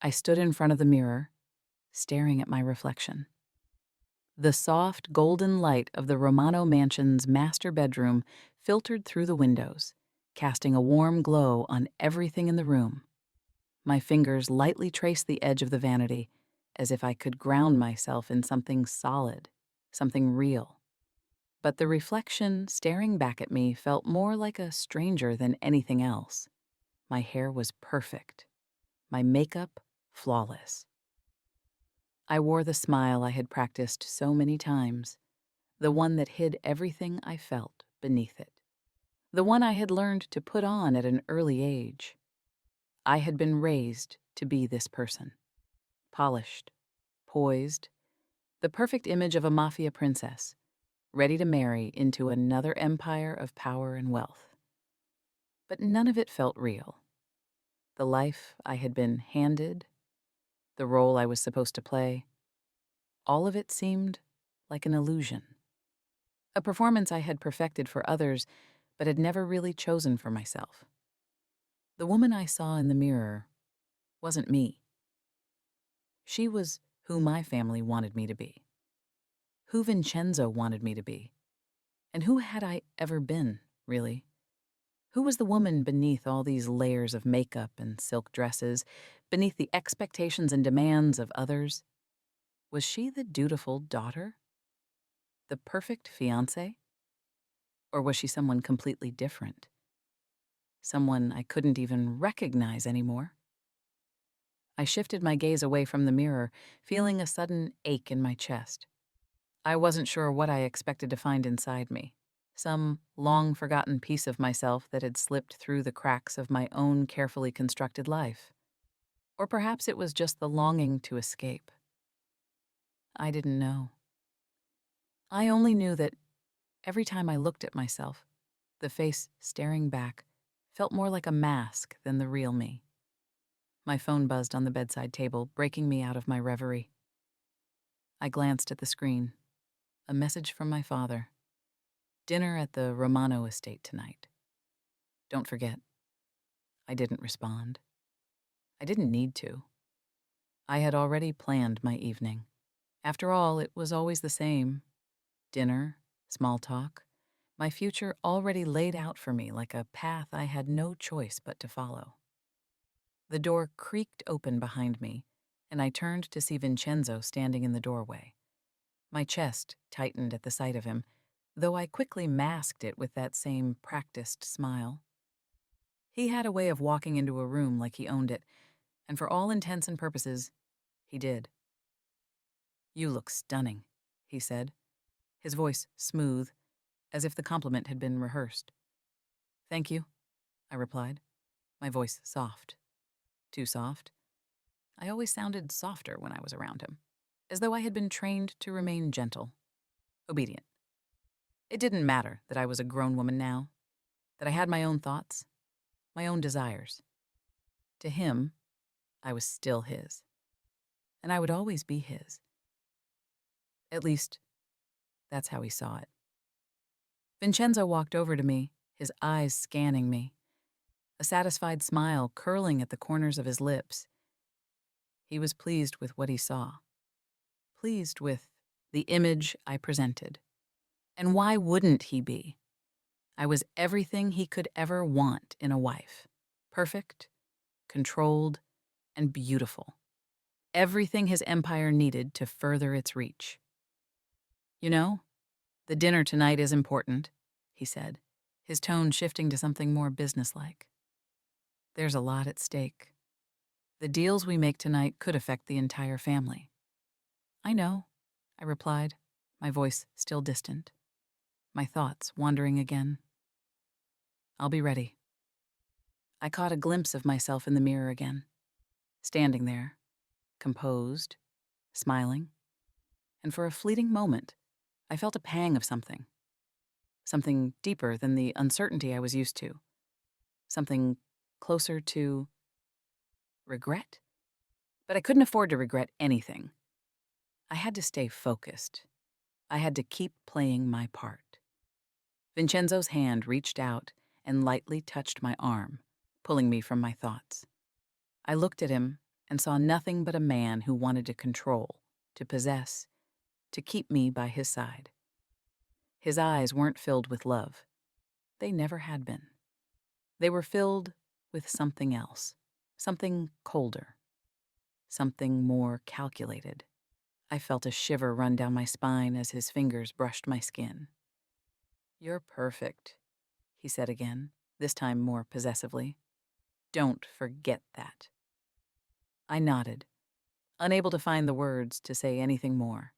I stood in front of the mirror, staring at my reflection. The soft, golden light of the Romano mansion's master bedroom filtered through the windows, casting a warm glow on everything in the room. My fingers lightly traced the edge of the vanity, as if I could ground myself in something solid, something real. But the reflection staring back at me felt more like a stranger than anything else. My hair was perfect, my makeup flawless. I wore the smile I had practiced so many times, the one that hid everything I felt beneath it, the one I had learned to put on at an early age. I had been raised to be this person, polished, poised, the perfect image of a Mafia princess, ready to marry into another empire of power and wealth. But none of it felt real. The life I had been handed, the role I was supposed to play, all of it seemed like an illusion. A performance I had perfected for others, but had never really chosen for myself. The woman I saw in the mirror wasn't me. She was who my family wanted me to be, who Vincenzo wanted me to be, and who had I ever been, really? Who was the woman beneath all these layers of makeup and silk dresses, beneath the expectations and demands of others? Was she the dutiful daughter? The perfect fiancée? Or was she someone completely different? Someone I couldn't even recognize anymore? I shifted my gaze away from the mirror, feeling a sudden ache in my chest. I wasn't sure what I expected to find inside me. Some long-forgotten piece of myself that had slipped through the cracks of my own carefully constructed life. Or perhaps it was just the longing to escape. I didn't know. I only knew that every time I looked at myself, the face staring back felt more like a mask than the real me. My phone buzzed on the bedside table, breaking me out of my reverie. I glanced at the screen. A message from my father. Dinner at the Romano estate tonight. Don't forget. I didn't respond. I didn't need to. I had already planned my evening. After all, it was always the same. Dinner, small talk, my future already laid out for me like a path I had no choice but to follow. The door creaked open behind me, and I turned to see Vincenzo standing in the doorway. My chest tightened at the sight of him, though I quickly masked it with that same practiced smile. He had a way of walking into a room like he owned it, and for all intents and purposes, he did. "You look stunning," he said, his voice smooth, as if the compliment had been rehearsed. "Thank you," I replied, my voice soft. Too soft? I always sounded softer when I was around him, as though I had been trained to remain gentle, obedient. It didn't matter that I was a grown woman now, that I had my own thoughts, my own desires. To him, I was still his, and I would always be his. At least, that's how he saw it. Vincenzo walked over to me, his eyes scanning me, a satisfied smile curling at the corners of his lips. He was pleased with what he saw, pleased with the image I presented. And why wouldn't he be? I was everything he could ever want in a wife. Perfect, controlled, and beautiful. Everything his empire needed to further its reach. "You know, the dinner tonight is important," he said, his tone shifting to something more businesslike. "There's a lot at stake. The deals we make tonight could affect the entire family." "I know," I replied, my voice still distant, my thoughts wandering again. "I'll be ready." I caught a glimpse of myself in the mirror again, standing there, composed, smiling, and for a fleeting moment, I felt a pang of something deeper than the uncertainty I was used to, something closer to regret. But I couldn't afford to regret anything. I had to stay focused. I had to keep playing my part. Vincenzo's hand reached out and lightly touched my arm, pulling me from my thoughts. I looked at him, and saw nothing but a man who wanted to control, to possess, to keep me by his side. His eyes weren't filled with love. They never had been. They were filled with something else, something colder, something more calculated. I felt a shiver run down my spine as his fingers brushed my skin. "You're perfect," he said again, this time more possessively. "Don't forget that." I nodded, unable to find the words to say anything more.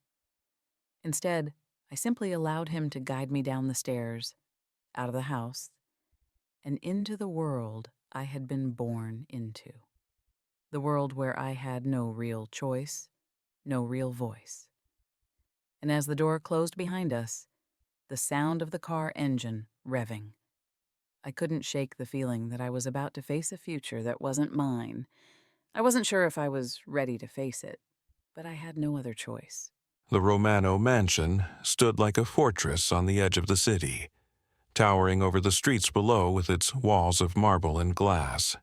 Instead, I simply allowed him to guide me down the stairs, out of the house, and into the world I had been born into. The world where I had no real choice, no real voice. And as the door closed behind us, the sound of the car engine revving, I couldn't shake the feeling that I was about to face a future that wasn't mine. I wasn't sure if I was ready to face it, but I had no other choice. The Romano mansion stood like a fortress on the edge of the city, towering over the streets below with its walls of marble and glass.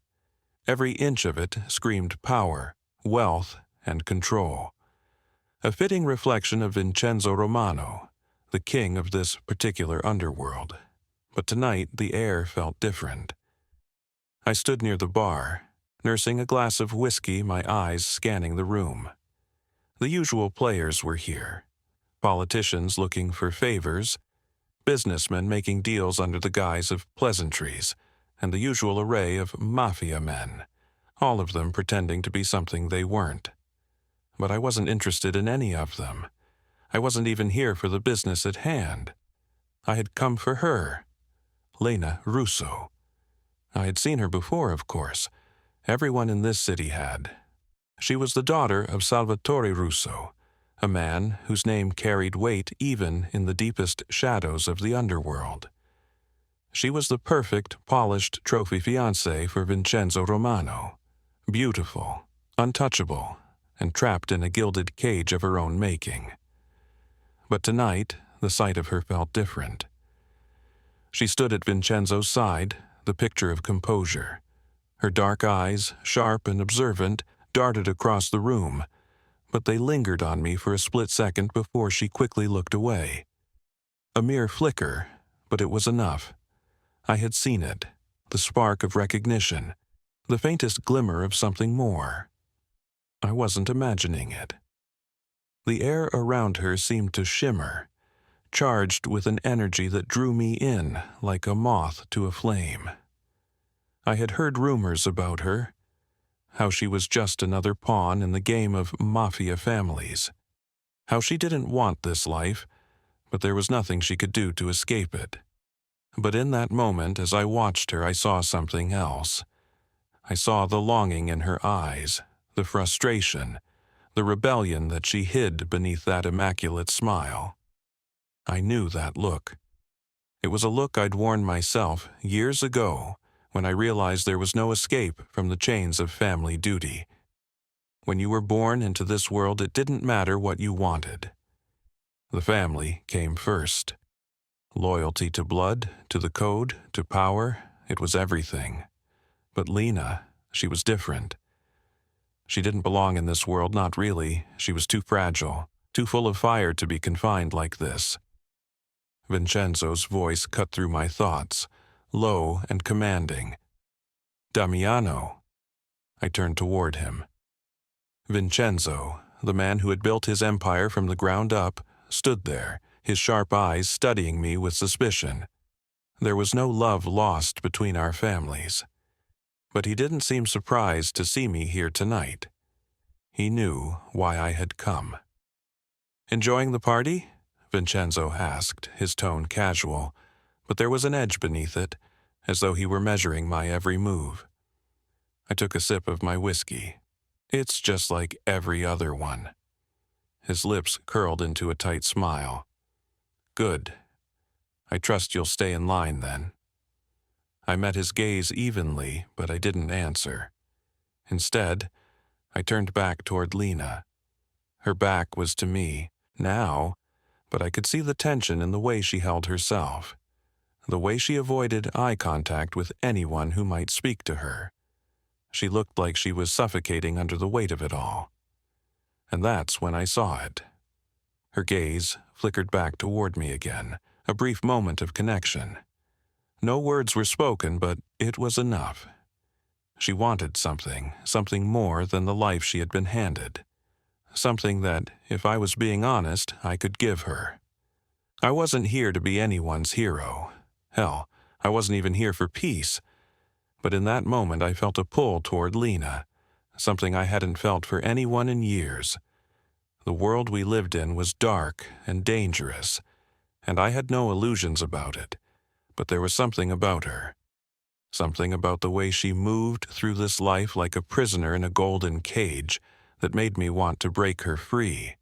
Every inch of it screamed power, wealth, and control. A fitting reflection of Vincenzo Romano, the king of this particular underworld. But tonight the air felt different. I stood near the bar, nursing a glass of whiskey, my eyes scanning the room. The usual players were here. Politicians looking for favors, businessmen making deals under the guise of pleasantries, and the usual array of Mafia men, all of them pretending to be something they weren't. But I wasn't interested in any of them. I wasn't even here for the business at hand. I had come for her, Lena Russo. I had seen her before, of course. Everyone in this city had. She was the daughter of Salvatore Russo, a man whose name carried weight even in the deepest shadows of the underworld. She was the perfect, polished trophy fiancée for Vincenzo Romano, beautiful, untouchable, and trapped in a gilded cage of her own making. But tonight, the sight of her felt different. She stood at Vincenzo's side, the picture of composure. Her dark eyes, sharp and observant, darted across the room, but they lingered on me for a split second before she quickly looked away. A mere flicker, but it was enough. I had seen it, the spark of recognition, the faintest glimmer of something more. I wasn't imagining it. The air around her seemed to shimmer, charged with an energy that drew me in like a moth to a flame. I had heard rumors about her, how she was just another pawn in the game of Mafia families, how she didn't want this life, but there was nothing she could do to escape it. But in that moment, as I watched her, I saw something else. I saw the longing in her eyes, the frustration, the rebellion that she hid beneath that immaculate smile. I knew that look. It was a look I'd worn myself years ago when I realized there was no escape from the chains of family duty. When you were born into this world, it didn't matter what you wanted. The family came first. Loyalty to blood, to the code, to power, it was everything. But Lena, she was different. She didn't belong in this world, not really. She was too fragile, too full of fire to be confined like this. Vincenzo's voice cut through my thoughts, low and commanding. "Damiano." I turned toward him. Vincenzo, the man who had built his empire from the ground up, stood there, his sharp eyes studying me with suspicion. There was no love lost between our families. But he didn't seem surprised to see me here tonight. He knew why I had come. "Enjoying the party?" Vincenzo asked, his tone casual, but there was an edge beneath it, as though he were measuring my every move. I took a sip of my whiskey. "It's just like every other one." His lips curled into a tight smile. "Good. I trust you'll stay in line then." I met his gaze evenly, but I didn't answer. Instead, I turned back toward Lena. Her back was to me, now, but I could see the tension in the way she held herself, the way she avoided eye contact with anyone who might speak to her. She looked like she was suffocating under the weight of it all. And that's when I saw it. Her gaze flickered back toward me again, a brief moment of connection. No words were spoken, but it was enough. She wanted something more than the life she had been handed. Something that, if I was being honest, I could give her. I wasn't here to be anyone's hero. Hell, I wasn't even here for peace. But in that moment I felt a pull toward Lena, something I hadn't felt for anyone in years. The world we lived in was dark and dangerous, and I had no illusions about it. But there was something about her. Something about the way she moved through this life like a prisoner in a golden cage that made me want to break her free.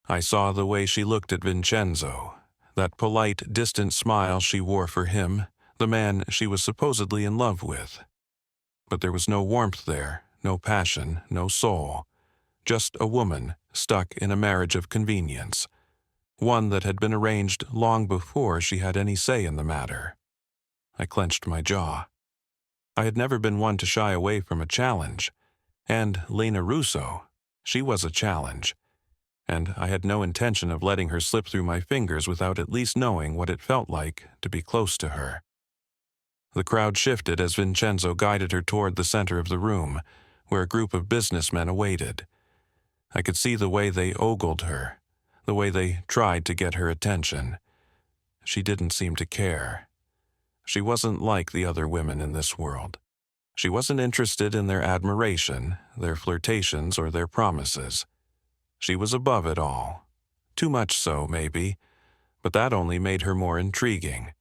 I saw the way she looked at Vincenzo, that polite, distant smile she wore for him, the man she was supposedly in love with. But there was no warmth there, no passion, no soul. Just a woman stuck in a marriage of convenience, one that had been arranged long before she had any say in the matter. I clenched my jaw. I had never been one to shy away from a challenge, and Lena Russo, she was a challenge, and I had no intention of letting her slip through my fingers without at least knowing what it felt like to be close to her. The crowd shifted as Vincenzo guided her toward the center of the room, where a group of businessmen awaited. I could see the way they ogled her, the way they tried to get her attention. She didn't seem to care. She wasn't like the other women in this world. She wasn't interested in their admiration, their flirtations, or their promises. She was above it all. Too much so, maybe, but that only made her more intriguing.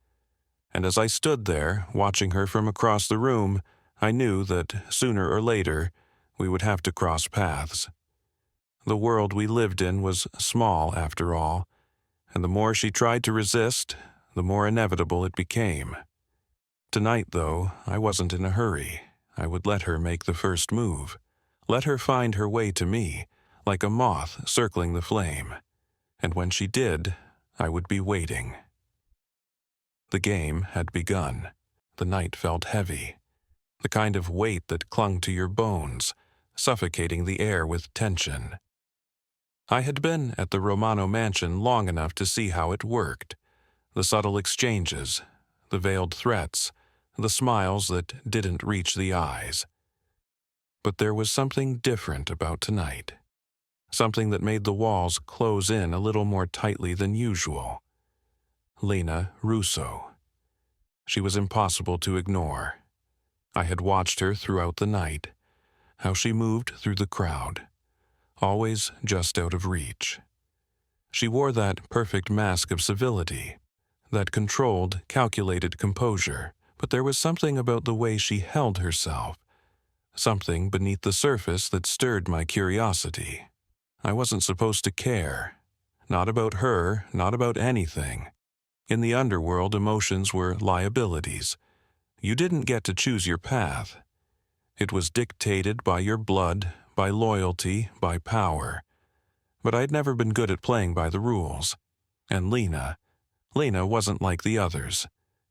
And as I stood there, watching her from across the room, I knew that, sooner or later, we would have to cross paths. The world we lived in was small, after all, and the more she tried to resist, the more inevitable it became. Tonight, though, I wasn't in a hurry. I would let her make the first move. Let her find her way to me, like a moth circling the flame. And when she did, I would be waiting. The game had begun. The night felt heavy. The kind of weight that clung to your bones, suffocating the air with tension. I had been at the Romano mansion long enough to see how it worked. The subtle exchanges, the veiled threats, the smiles that didn't reach the eyes. But there was something different about tonight. Something that made the walls close in a little more tightly than usual. Lena Russo. She was impossible to ignore. I had watched her throughout the night, how she moved through the crowd, always just out of reach. She wore that perfect mask of civility, that controlled, calculated composure, but there was something about the way she held herself, something beneath the surface that stirred my curiosity. I wasn't supposed to care. Not about her, not about anything. In the underworld, emotions were liabilities. You didn't get to choose your path. It was dictated by your blood, by loyalty, by power. But I'd never been good at playing by the rules. And Lena wasn't like the others.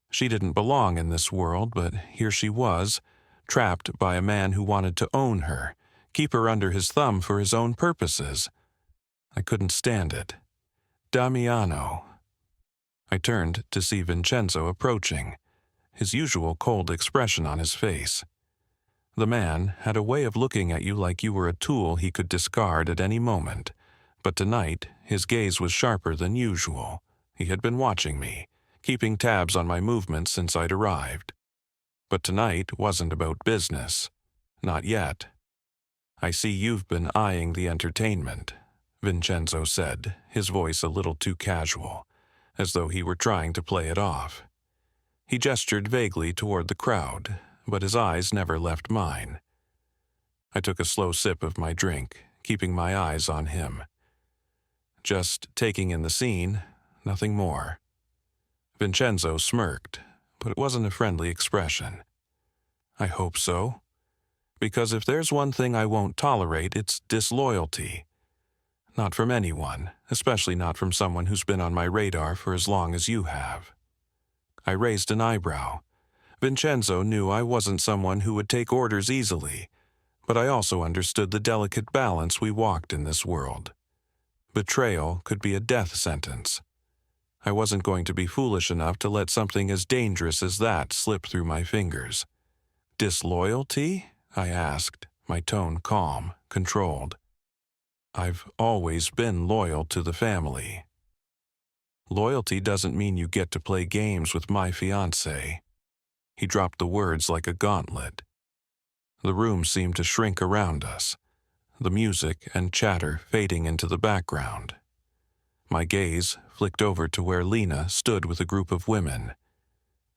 She didn't belong in this world, but here she was, trapped by a man who wanted to own her, keep her under his thumb for his own purposes. I couldn't stand it. Damiano. I turned to see Vincenzo approaching, his usual cold expression on his face. The man had a way of looking at you like you were a tool he could discard at any moment, but tonight his gaze was sharper than usual. He had been watching me, keeping tabs on my movements since I'd arrived. But tonight wasn't about business. Not yet. "I see you've been eyeing the entertainment," Vincenzo said, his voice a little too casual, as though he were trying to play it off. He gestured vaguely toward the crowd, but his eyes never left mine. I took a slow sip of my drink, keeping my eyes on him. Just taking in the scene, nothing more. Vincenzo smirked, but it wasn't a friendly expression. I hope so. Because if there's one thing I won't tolerate, it's disloyalty. Not from anyone, especially not from someone who's been on my radar for as long as you have. I raised an eyebrow. Vincenzo knew I wasn't someone who would take orders easily, but I also understood the delicate balance we walked in this world. Betrayal could be a death sentence. I wasn't going to be foolish enough to let something as dangerous as that slip through my fingers. Disloyalty? I asked, my tone calm, controlled. I've always been loyal to the family. Loyalty doesn't mean you get to play games with my fiancée. He dropped the words like a gauntlet. The room seemed to shrink around us, the music and chatter fading into the background. My gaze flicked over to where Lena stood with a group of women.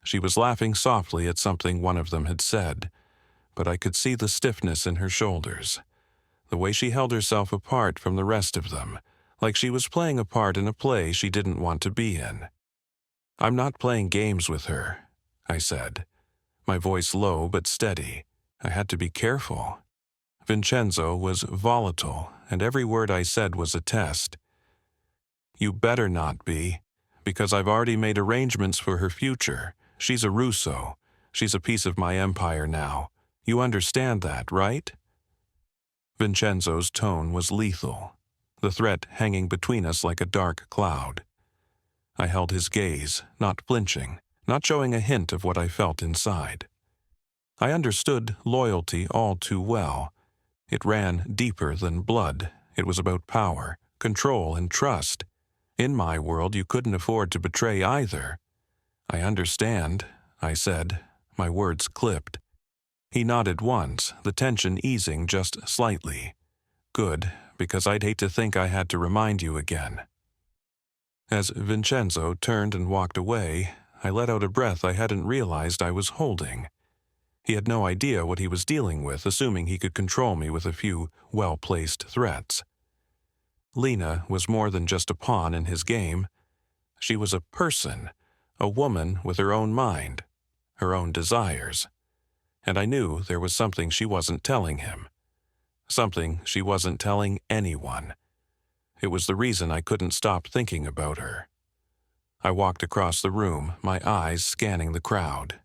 She was laughing softly at something one of them had said, but I could see the stiffness in her shoulders, the way she held herself apart from the rest of them, like she was playing a part in a play she didn't want to be in. "I'm not playing games with her," I said, my voice low but steady. I had to be careful. Vincenzo was volatile, and every word I said was a test. "You better not be, because I've already made arrangements for her future. She's a Russo. She's a piece of my empire now. You understand that, right?" Vincenzo's tone was lethal, the threat hanging between us like a dark cloud. I held his gaze, not flinching, not showing a hint of what I felt inside. I understood loyalty all too well. It ran deeper than blood. It was about power, control, and trust. In my world, you couldn't afford to betray either. "I understand," I said, my words clipped. He nodded once, the tension easing just slightly. "Good, because I'd hate to think I had to remind you again." As Vincenzo turned and walked away, I let out a breath I hadn't realized I was holding. He had no idea what he was dealing with, assuming he could control me with a few well-placed threats. Lena was more than just a pawn in his game. She was a person, a woman with her own mind, her own desires. And I knew there was something she wasn't telling him. Something she wasn't telling anyone. It was the reason I couldn't stop thinking about her. I walked across the room, my eyes scanning the crowd.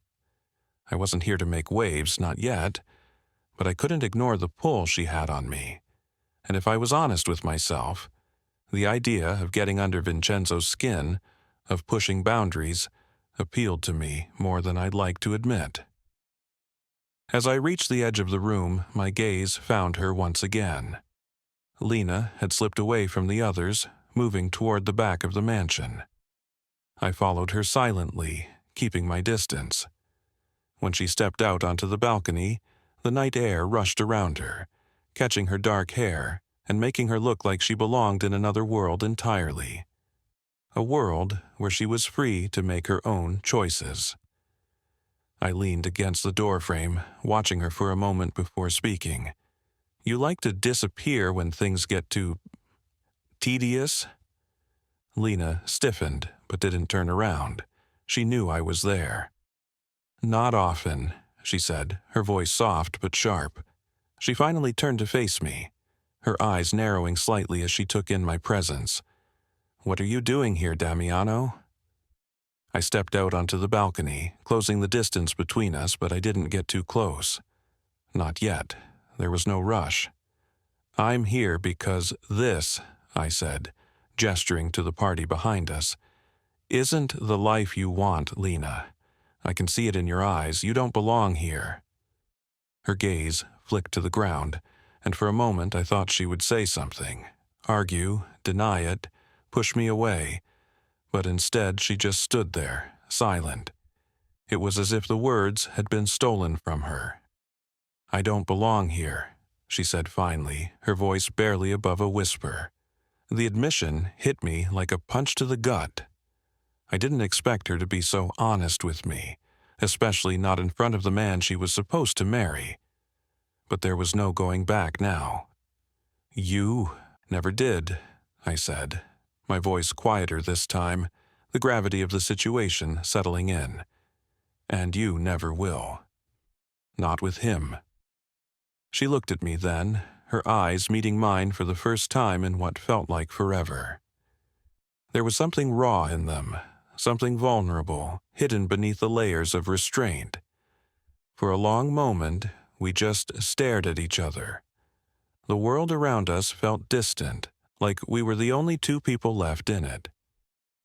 I wasn't here to make waves, not yet, but I couldn't ignore the pull she had on me. And if I was honest with myself, the idea of getting under Vincenzo's skin, of pushing boundaries, appealed to me more than I'd like to admit. As I reached the edge of the room, my gaze found her once again. Lena had slipped away from the others, moving toward the back of the mansion. I followed her silently, keeping my distance. When she stepped out onto the balcony, the night air rushed around her, catching her dark hair and making her look like she belonged in another world entirely. A world where she was free to make her own choices. I leaned against the doorframe, watching her for a moment before speaking. "You like to disappear when things get too tedious?" Lena stiffened, but didn't turn around. She knew I was there. "Not often," she said, her voice soft but sharp. She finally turned to face me, her eyes narrowing slightly as she took in my presence. "What are you doing here, Damiano?" I stepped out onto the balcony, closing the distance between us, but I didn't get too close. Not yet. There was no rush. "I'm here because this," I said, gesturing to the party behind us, "isn't the life you want, Lena. I can see it in your eyes. You don't belong here." Her gaze flicked to the ground, and for a moment I thought she would say something, argue, deny it, push me away, but instead she just stood there, silent. It was as if the words had been stolen from her. "I don't belong here," she said finally, her voice barely above a whisper. The admission hit me like a punch to the gut. I didn't expect her to be so honest with me, especially not in front of the man she was supposed to marry. But there was no going back now. "You never did," I said, my voice quieter this time, the gravity of the situation settling in. "And you never will. Not with him." She looked at me then, her eyes meeting mine for the first time in what felt like forever. There was something raw in them, something vulnerable, hidden beneath the layers of restraint. For a long moment, we just stared at each other. The world around us felt distant, like we were the only two people left in it.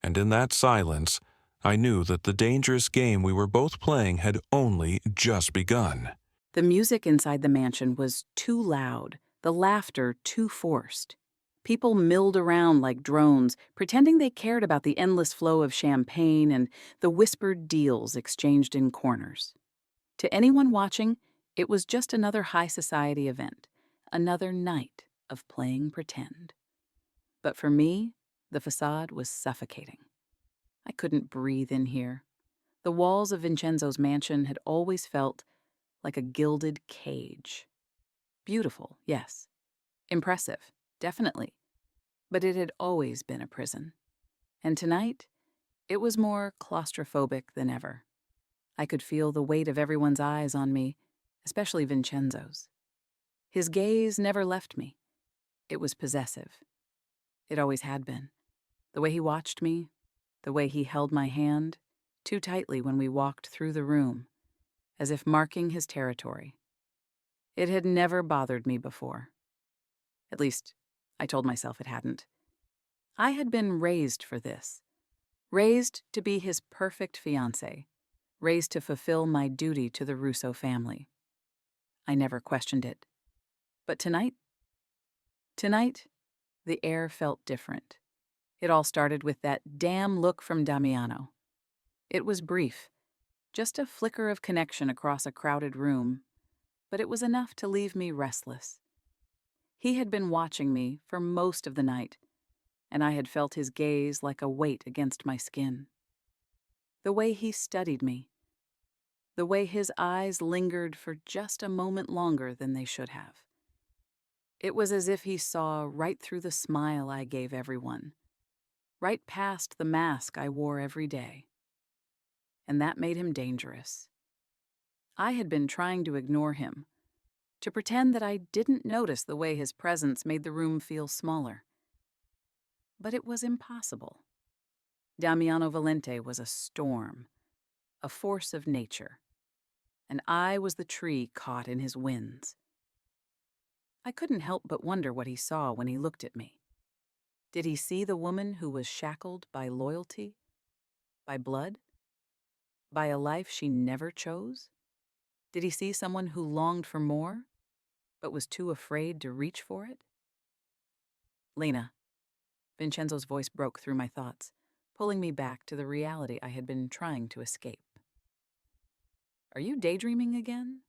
And in that silence, I knew that the dangerous game we were both playing had only just begun. The music inside the mansion was too loud, the laughter too forced. People milled around like drones, pretending they cared about the endless flow of champagne and the whispered deals exchanged in corners. To anyone watching, it was just another high society event, another night of playing pretend. But for me, the facade was suffocating. I couldn't breathe in here. The walls of Vincenzo's mansion had always felt like a gilded cage. Beautiful, yes. Impressive, definitely. But it had always been a prison. And tonight, it was more claustrophobic than ever. I could feel the weight of everyone's eyes on me, especially Vincenzo's. His gaze never left me. It was possessive. It always had been. The way he watched me, the way he held my hand, too tightly when we walked through the room, as if marking his territory. It had never bothered me before. At least, I told myself it hadn't. I had been raised for this. Raised to be his perfect fiancée. Raised to fulfill my duty to the Russo family. I never questioned it. But tonight, the air felt different. It all started with that damn look from Damiano. It was brief, just a flicker of connection across a crowded room, but it was enough to leave me restless. He had been watching me for most of the night, and I had felt his gaze like a weight against my skin. The way he studied me, the way his eyes lingered for just a moment longer than they should have. It was as if he saw right through the smile I gave everyone, right past the mask I wore every day. And that made him dangerous. I had been trying to ignore him, to pretend that I didn't notice the way his presence made the room feel smaller. But it was impossible. Damiano Valente was a storm, a force of nature, and I was the tree caught in his winds. I couldn't help but wonder what he saw when he looked at me. Did he see the woman who was shackled by loyalty, by blood, by a life she never chose? Did he see someone who longed for more, but was too afraid to reach for it? Lena. Vincenzo's voice broke through my thoughts, pulling me back to the reality I had been trying to escape. Are you daydreaming again?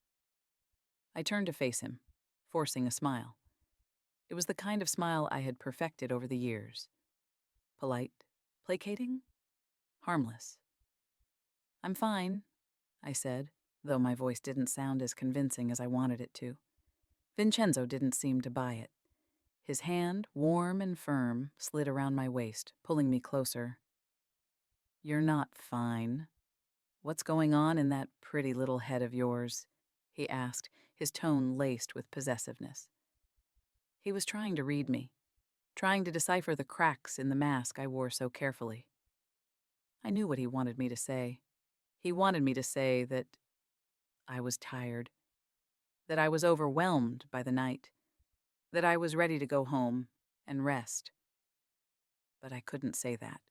I turned to face him, forcing a smile. It was the kind of smile I had perfected over the years. Polite, placating, harmless. I'm fine, I said, though my voice didn't sound as convincing as I wanted it to. Vincenzo didn't seem to buy it. His hand, warm and firm, slid around my waist, pulling me closer. You're not fine. What's going on in that pretty little head of yours? He asked, his tone laced with possessiveness. He was trying to read me, trying to decipher the cracks in the mask I wore so carefully. I knew what he wanted me to say. He wanted me to say that I was tired, that I was overwhelmed by the night, that I was ready to go home and rest. But I couldn't say that.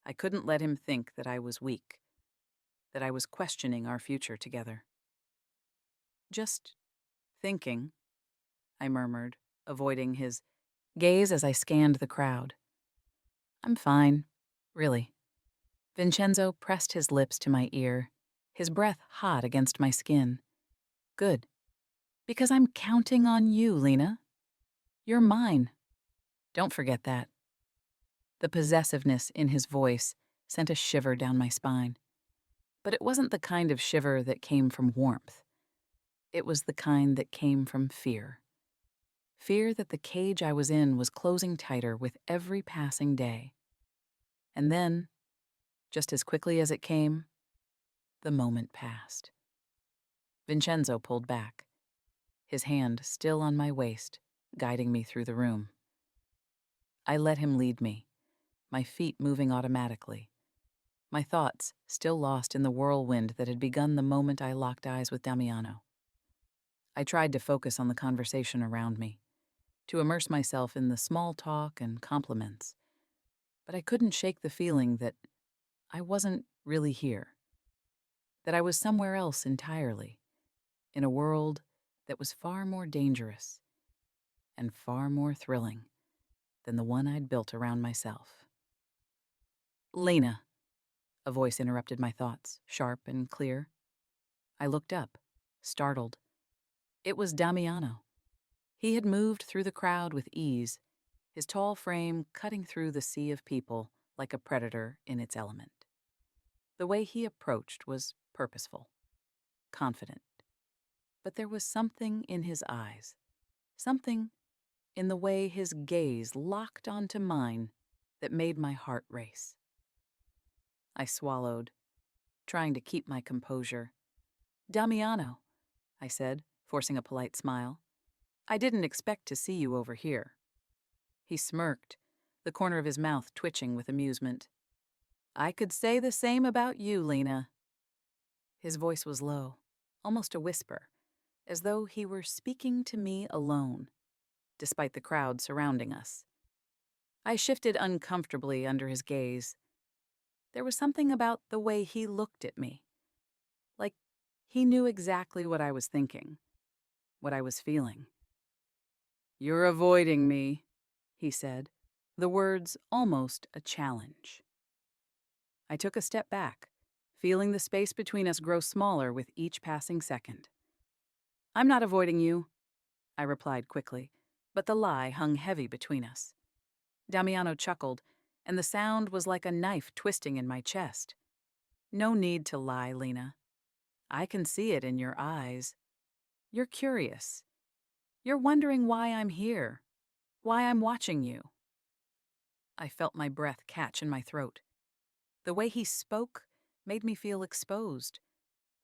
I couldn't let him think that I was weak, that I was questioning our future together. Just thinking, I murmured, avoiding his gaze as I scanned the crowd. I'm fine, really. Vincenzo pressed his lips to my ear, his breath hot against my skin. Good. Because I'm counting on you, Lena. You're mine. Don't forget that. The possessiveness in his voice sent a shiver down my spine. But it wasn't the kind of shiver that came from warmth. It was the kind that came from fear. Fear that the cage I was in was closing tighter with every passing day. And then, just as quickly as it came, the moment passed. Vincenzo pulled back, his hand still on my waist, guiding me through the room. I let him lead me, my feet moving automatically, my thoughts still lost in the whirlwind that had begun the moment I locked eyes with Damiano. I tried to focus on the conversation around me, to immerse myself in the small talk and compliments, but I couldn't shake the feeling that I wasn't really here, that I was somewhere else entirely, in a world that was far more dangerous and far more thrilling than the one I'd built around myself. "Lena," a voice interrupted my thoughts, sharp and clear. I looked up, startled. It was Damiano. He had moved through the crowd with ease, his tall frame cutting through the sea of people like a predator in its element. The way he approached was purposeful, confident. But there was something in his eyes, something in the way his gaze locked onto mine that made my heart race. I swallowed, trying to keep my composure. "Damiano," I said, forcing a polite smile. "I didn't expect to see you over here." He smirked, the corner of his mouth twitching with amusement. "I could say the same about you, Lena." His voice was low, almost a whisper, as though he were speaking to me alone, despite the crowd surrounding us. I shifted uncomfortably under his gaze. There was something about the way he looked at me, like he knew exactly what I was thinking, what I was feeling. "You're avoiding me," he said, the words almost a challenge. I took a step back, feeling the space between us grow smaller with each passing second. "I'm not avoiding you," I replied quickly, but the lie hung heavy between us. Damiano chuckled, and the sound was like a knife twisting in my chest. "No need to lie, Lena. I can see it in your eyes. You're curious. You're wondering why I'm here, why I'm watching you." I felt my breath catch in my throat. The way he spoke made me feel exposed,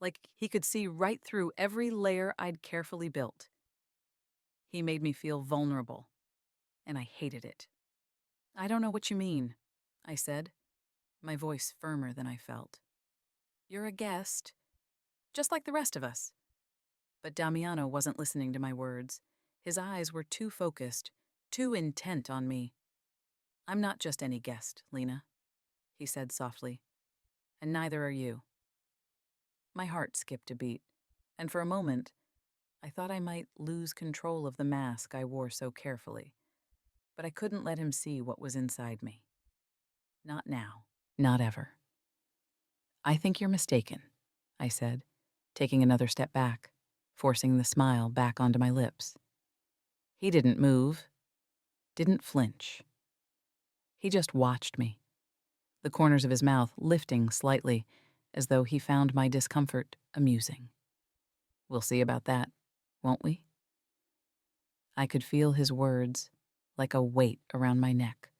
like he could see right through every layer I'd carefully built. He made me feel vulnerable, and I hated it. "I don't know what you mean," I said, my voice firmer than I felt. "You're a guest, just like the rest of us." But Damiano wasn't listening to my words. His eyes were too focused, too intent on me. "I'm not just any guest, Lena," he said softly, "and neither are you." My heart skipped a beat, and for a moment, I thought I might lose control of the mask I wore so carefully. But I couldn't let him see what was inside me. Not now, not ever. "I think you're mistaken," I said, taking another step back, forcing the smile back onto my lips. He didn't move, didn't flinch. He just watched me, the corners of his mouth lifting slightly, as though he found my discomfort amusing. "We'll see about that, won't we?" I could feel his words like a weight around my neck,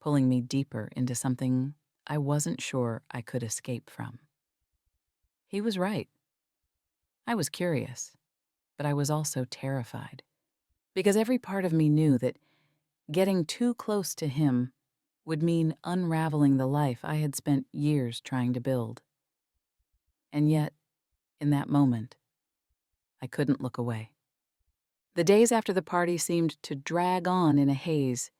pulling me deeper into something I wasn't sure I could escape from. He was right. I was curious, but I was also terrified, because every part of me knew that getting too close to him would mean unraveling the life I had spent years trying to build. And yet, in that moment, I couldn't look away. The days after the party seemed to drag on in a haze,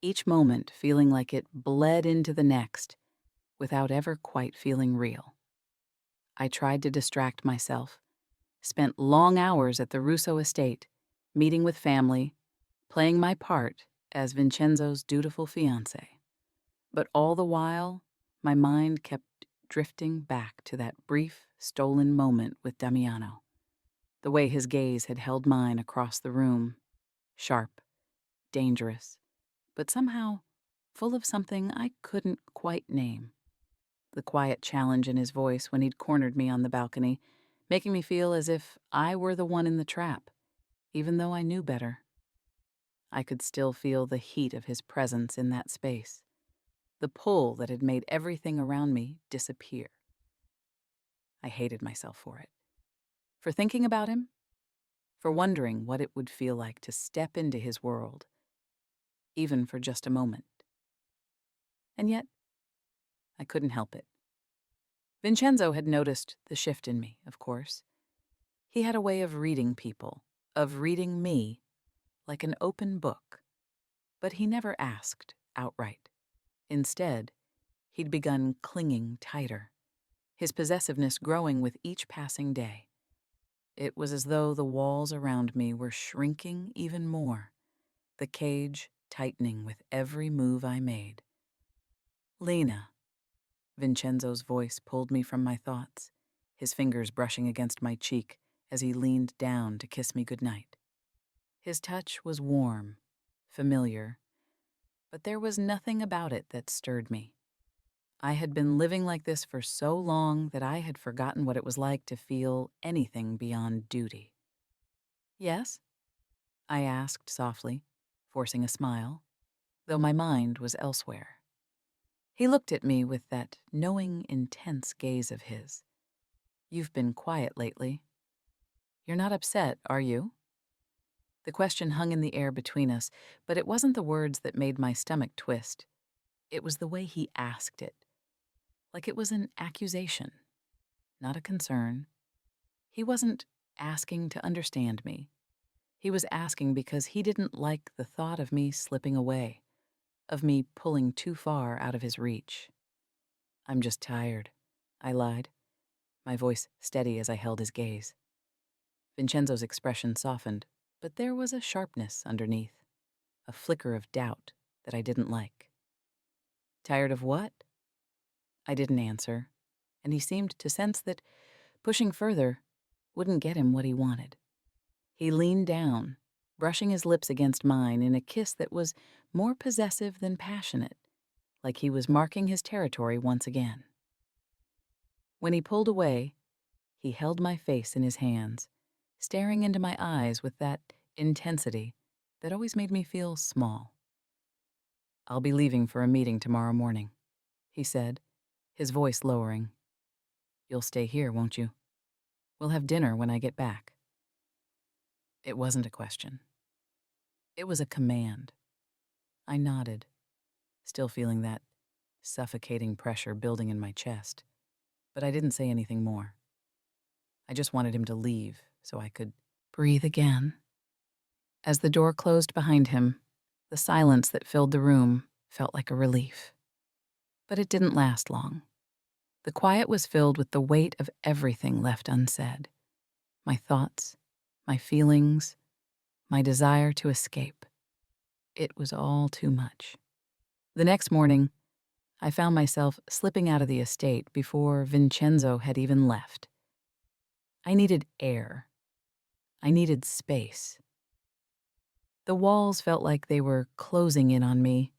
each moment feeling like it bled into the next without ever quite feeling real. I tried to distract myself, spent long hours at the Russo estate, meeting with family, playing my part as Vincenzo's dutiful fiancée. But all the while, my mind kept drifting back to that brief, stolen moment with Damiano. The way his gaze had held mine across the room, sharp, dangerous, but somehow full of something I couldn't quite name. The quiet challenge in his voice when he'd cornered me on the balcony, making me feel as if I were the one in the trap, even though I knew better. I could still feel the heat of his presence in that space, the pull that had made everything around me disappear. I hated myself for it. For thinking about him, for wondering what it would feel like to step into his world, even for just a moment. And yet, I couldn't help it. Vincenzo had noticed the shift in me, of course. He had a way of reading people, of reading me, like an open book. But he never asked outright. Instead, he'd begun clinging tighter, his possessiveness growing with each passing day. It was as though the walls around me were shrinking even more, the cage tightening with every move I made. Lena. Vincenzo's voice pulled me from my thoughts, his fingers brushing against my cheek as he leaned down to kiss me goodnight. His touch was warm, familiar, but there was nothing about it that stirred me. I had been living like this for so long that I had forgotten what it was like to feel anything beyond duty. Yes? I asked softly, forcing a smile, though my mind was elsewhere. He looked at me with that knowing, intense gaze of his. You've been quiet lately. You're not upset, are you? The question hung in the air between us, but it wasn't the words that made my stomach twist. It was the way he asked it, like it was an accusation, not a concern. He wasn't asking to understand me. He was asking because he didn't like the thought of me slipping away, of me pulling too far out of his reach. I'm just tired, I lied, my voice steady as I held his gaze. Vincenzo's expression softened, but there was a sharpness underneath, a flicker of doubt that I didn't like. Tired of what? I didn't answer, and he seemed to sense that pushing further wouldn't get him what he wanted. He leaned down, brushing his lips against mine in a kiss that was more possessive than passionate, like he was marking his territory once again. When he pulled away, he held my face in his hands, staring into my eyes with that intensity that always made me feel small. I'll be leaving for a meeting tomorrow morning, he said, his voice lowering. You'll stay here, won't you? We'll have dinner when I get back. It wasn't a question. It was a command. I nodded, still feeling that suffocating pressure building in my chest, but I didn't say anything more. I just wanted him to leave so I could breathe again. As the door closed behind him, the silence that filled the room felt like a relief. But it didn't last long. The quiet was filled with the weight of everything left unsaid. My thoughts, my feelings, my desire to escape. It was all too much. The next morning, I found myself slipping out of the estate before Vincenzo had even left. I needed air. I needed space. The walls felt like they were closing in on me.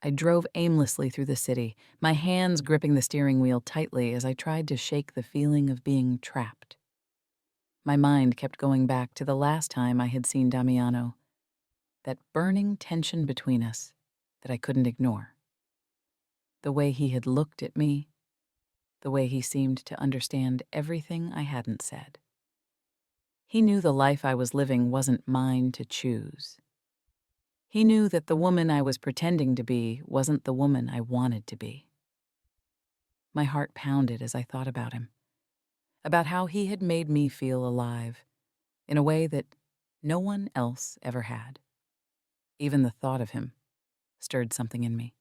I drove aimlessly through the city, my hands gripping the steering wheel tightly as I tried to shake the feeling of being trapped. My mind kept going back to the last time I had seen Damiano, that burning tension between us that I couldn't ignore. The way he had looked at me, the way he seemed to understand everything I hadn't said. He knew the life I was living wasn't mine to choose. He knew that the woman I was pretending to be wasn't the woman I wanted to be. My heart pounded as I thought about him, about how he had made me feel alive in a way that no one else ever had. Even the thought of him stirred something in me,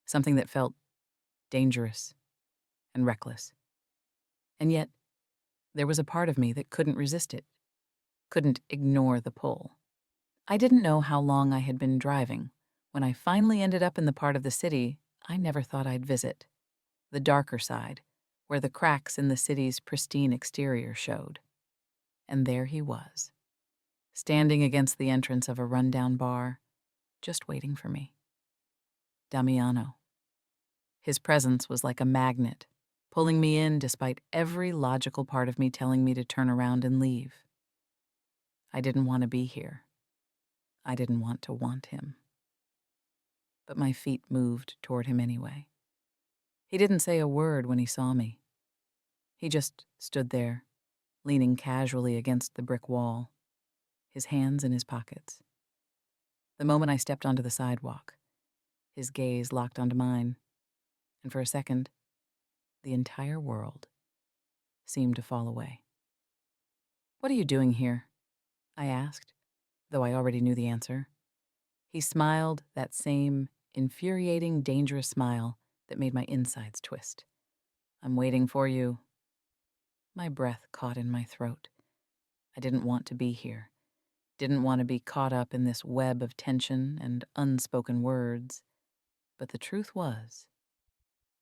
something that felt dangerous and reckless. And yet, there was a part of me that couldn't resist it, couldn't ignore the pull. I didn't know how long I had been driving when I finally ended up in the part of the city I never thought I'd visit, the darker side, where the cracks in the city's pristine exterior showed. And there he was, standing against the entrance of a rundown bar, just waiting for me. Damiano. His presence was like a magnet, pulling me in despite every logical part of me telling me to turn around and leave. I didn't want to be here. I didn't want him. But my feet moved toward him anyway. He didn't say a word when he saw me. He just stood there, leaning casually against the brick wall, his hands in his pockets. The moment I stepped onto the sidewalk, his gaze locked onto mine, and for a second, the entire world seemed to fall away. "What are you doing here?" I asked, though I already knew the answer. He smiled, that same infuriating, dangerous smile that made my insides twist. "I'm waiting for you." My breath caught in my throat. I didn't want to be here. Didn't want to be caught up in this web of tension and unspoken words. But the truth was,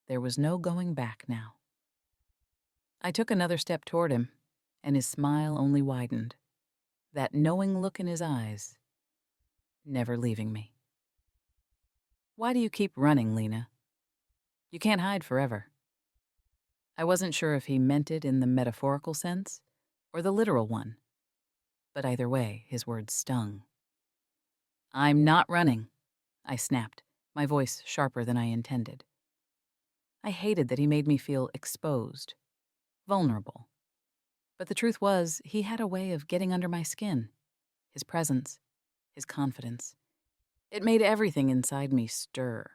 there was no going back now. I took another step toward him, and his smile only widened. That knowing look in his eyes, never leaving me. "Why do you keep running, Lena? You can't hide forever." I wasn't sure if he meant it in the metaphorical sense or the literal one, but either way, his words stung. "I'm not running," I snapped, my voice sharper than I intended. I hated that he made me feel exposed, vulnerable. But the truth was, he had a way of getting under my skin. His presence, his confidence. It made everything inside me stir.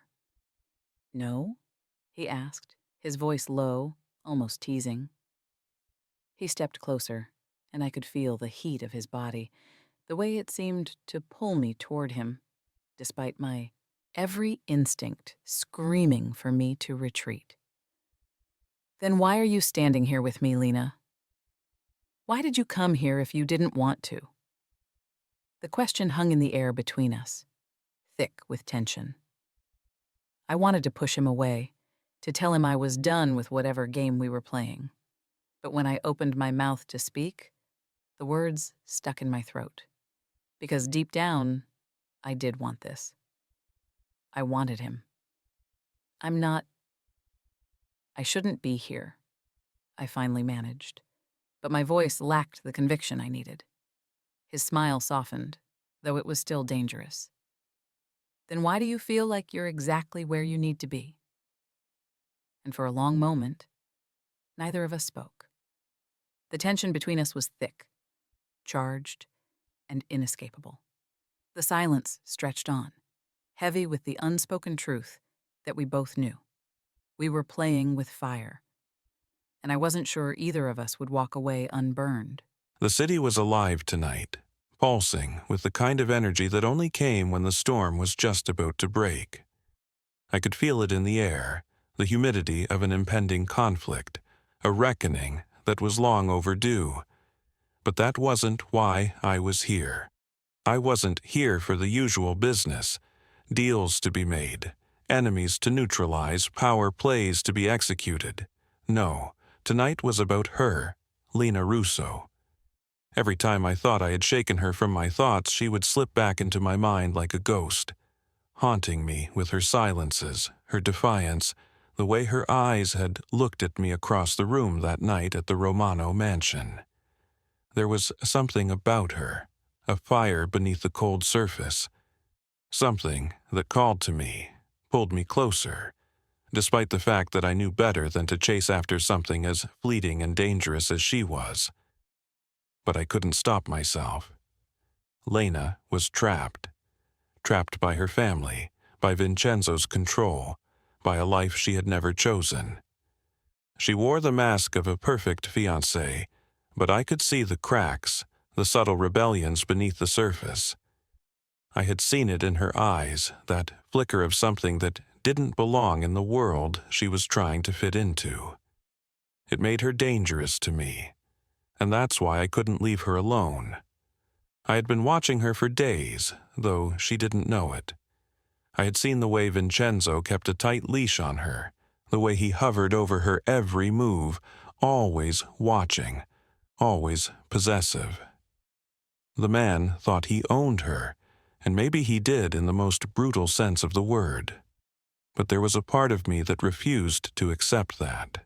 "No?" he asked, his voice low, almost teasing. He stepped closer, and I could feel the heat of his body, the way it seemed to pull me toward him, despite my every instinct screaming for me to retreat. "Then why are you standing here with me, Lena? Why did you come here if you didn't want to?" The question hung in the air between us, thick with tension. I wanted to push him away, to tell him I was done with whatever game we were playing. But when I opened my mouth to speak, the words stuck in my throat. Because deep down, I did want this. I wanted him. I shouldn't be here, I finally managed. But my voice lacked the conviction I needed. His smile softened, though it was still dangerous. "Then why do you feel like you're exactly where you need to be?" And for a long moment, neither of us spoke. The tension between us was thick, charged, and inescapable. The silence stretched on, heavy with the unspoken truth that we both knew. We were playing with fire, and I wasn't sure either of us would walk away unburned. The city was alive tonight, pulsing with the kind of energy that only came when the storm was just about to break. I could feel it in the air, the humidity of an impending conflict, a reckoning that was long overdue. But that wasn't why I was here. I wasn't here for the usual business, deals to be made, enemies to neutralize, power plays to be executed. No, tonight was about her, Lena Russo. Every time I thought I had shaken her from my thoughts, she would slip back into my mind like a ghost, haunting me with her silences, her defiance, the way her eyes had looked at me across the room that night at the Romano mansion. There was something about her, a fire beneath the cold surface, something that called to me, pulled me closer, despite the fact that I knew better than to chase after something as fleeting and dangerous as she was. But I couldn't stop myself. Lena was trapped by her family, by Vincenzo's control, by a life she had never chosen. She wore the mask of a perfect fiancée, but I could see the cracks, the subtle rebellions beneath the surface. I had seen it in her eyes, that flicker of something that didn't belong in the world she was trying to fit into. It made her dangerous to me, and that's why I couldn't leave her alone. I had been watching her for days, though she didn't know it. I had seen the way Vincenzo kept a tight leash on her, the way he hovered over her every move, always watching, always possessive. The man thought he owned her, and maybe he did in the most brutal sense of the word. But there was a part of me that refused to accept that.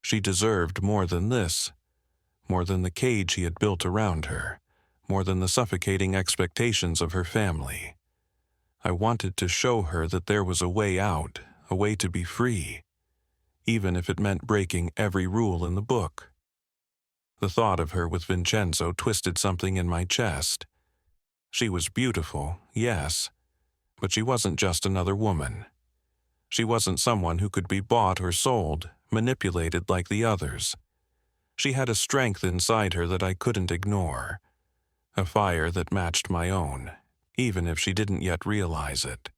She deserved more than this, more than the cage he had built around her, more than the suffocating expectations of her family. I wanted to show her that there was a way out, a way to be free, even if it meant breaking every rule in the book. The thought of her with Vincenzo twisted something in my chest. She was beautiful, yes, but she wasn't just another woman. She wasn't someone who could be bought or sold, manipulated like the others. She had a strength inside her that I couldn't ignore, a fire that matched my own, even if she didn't yet realize it.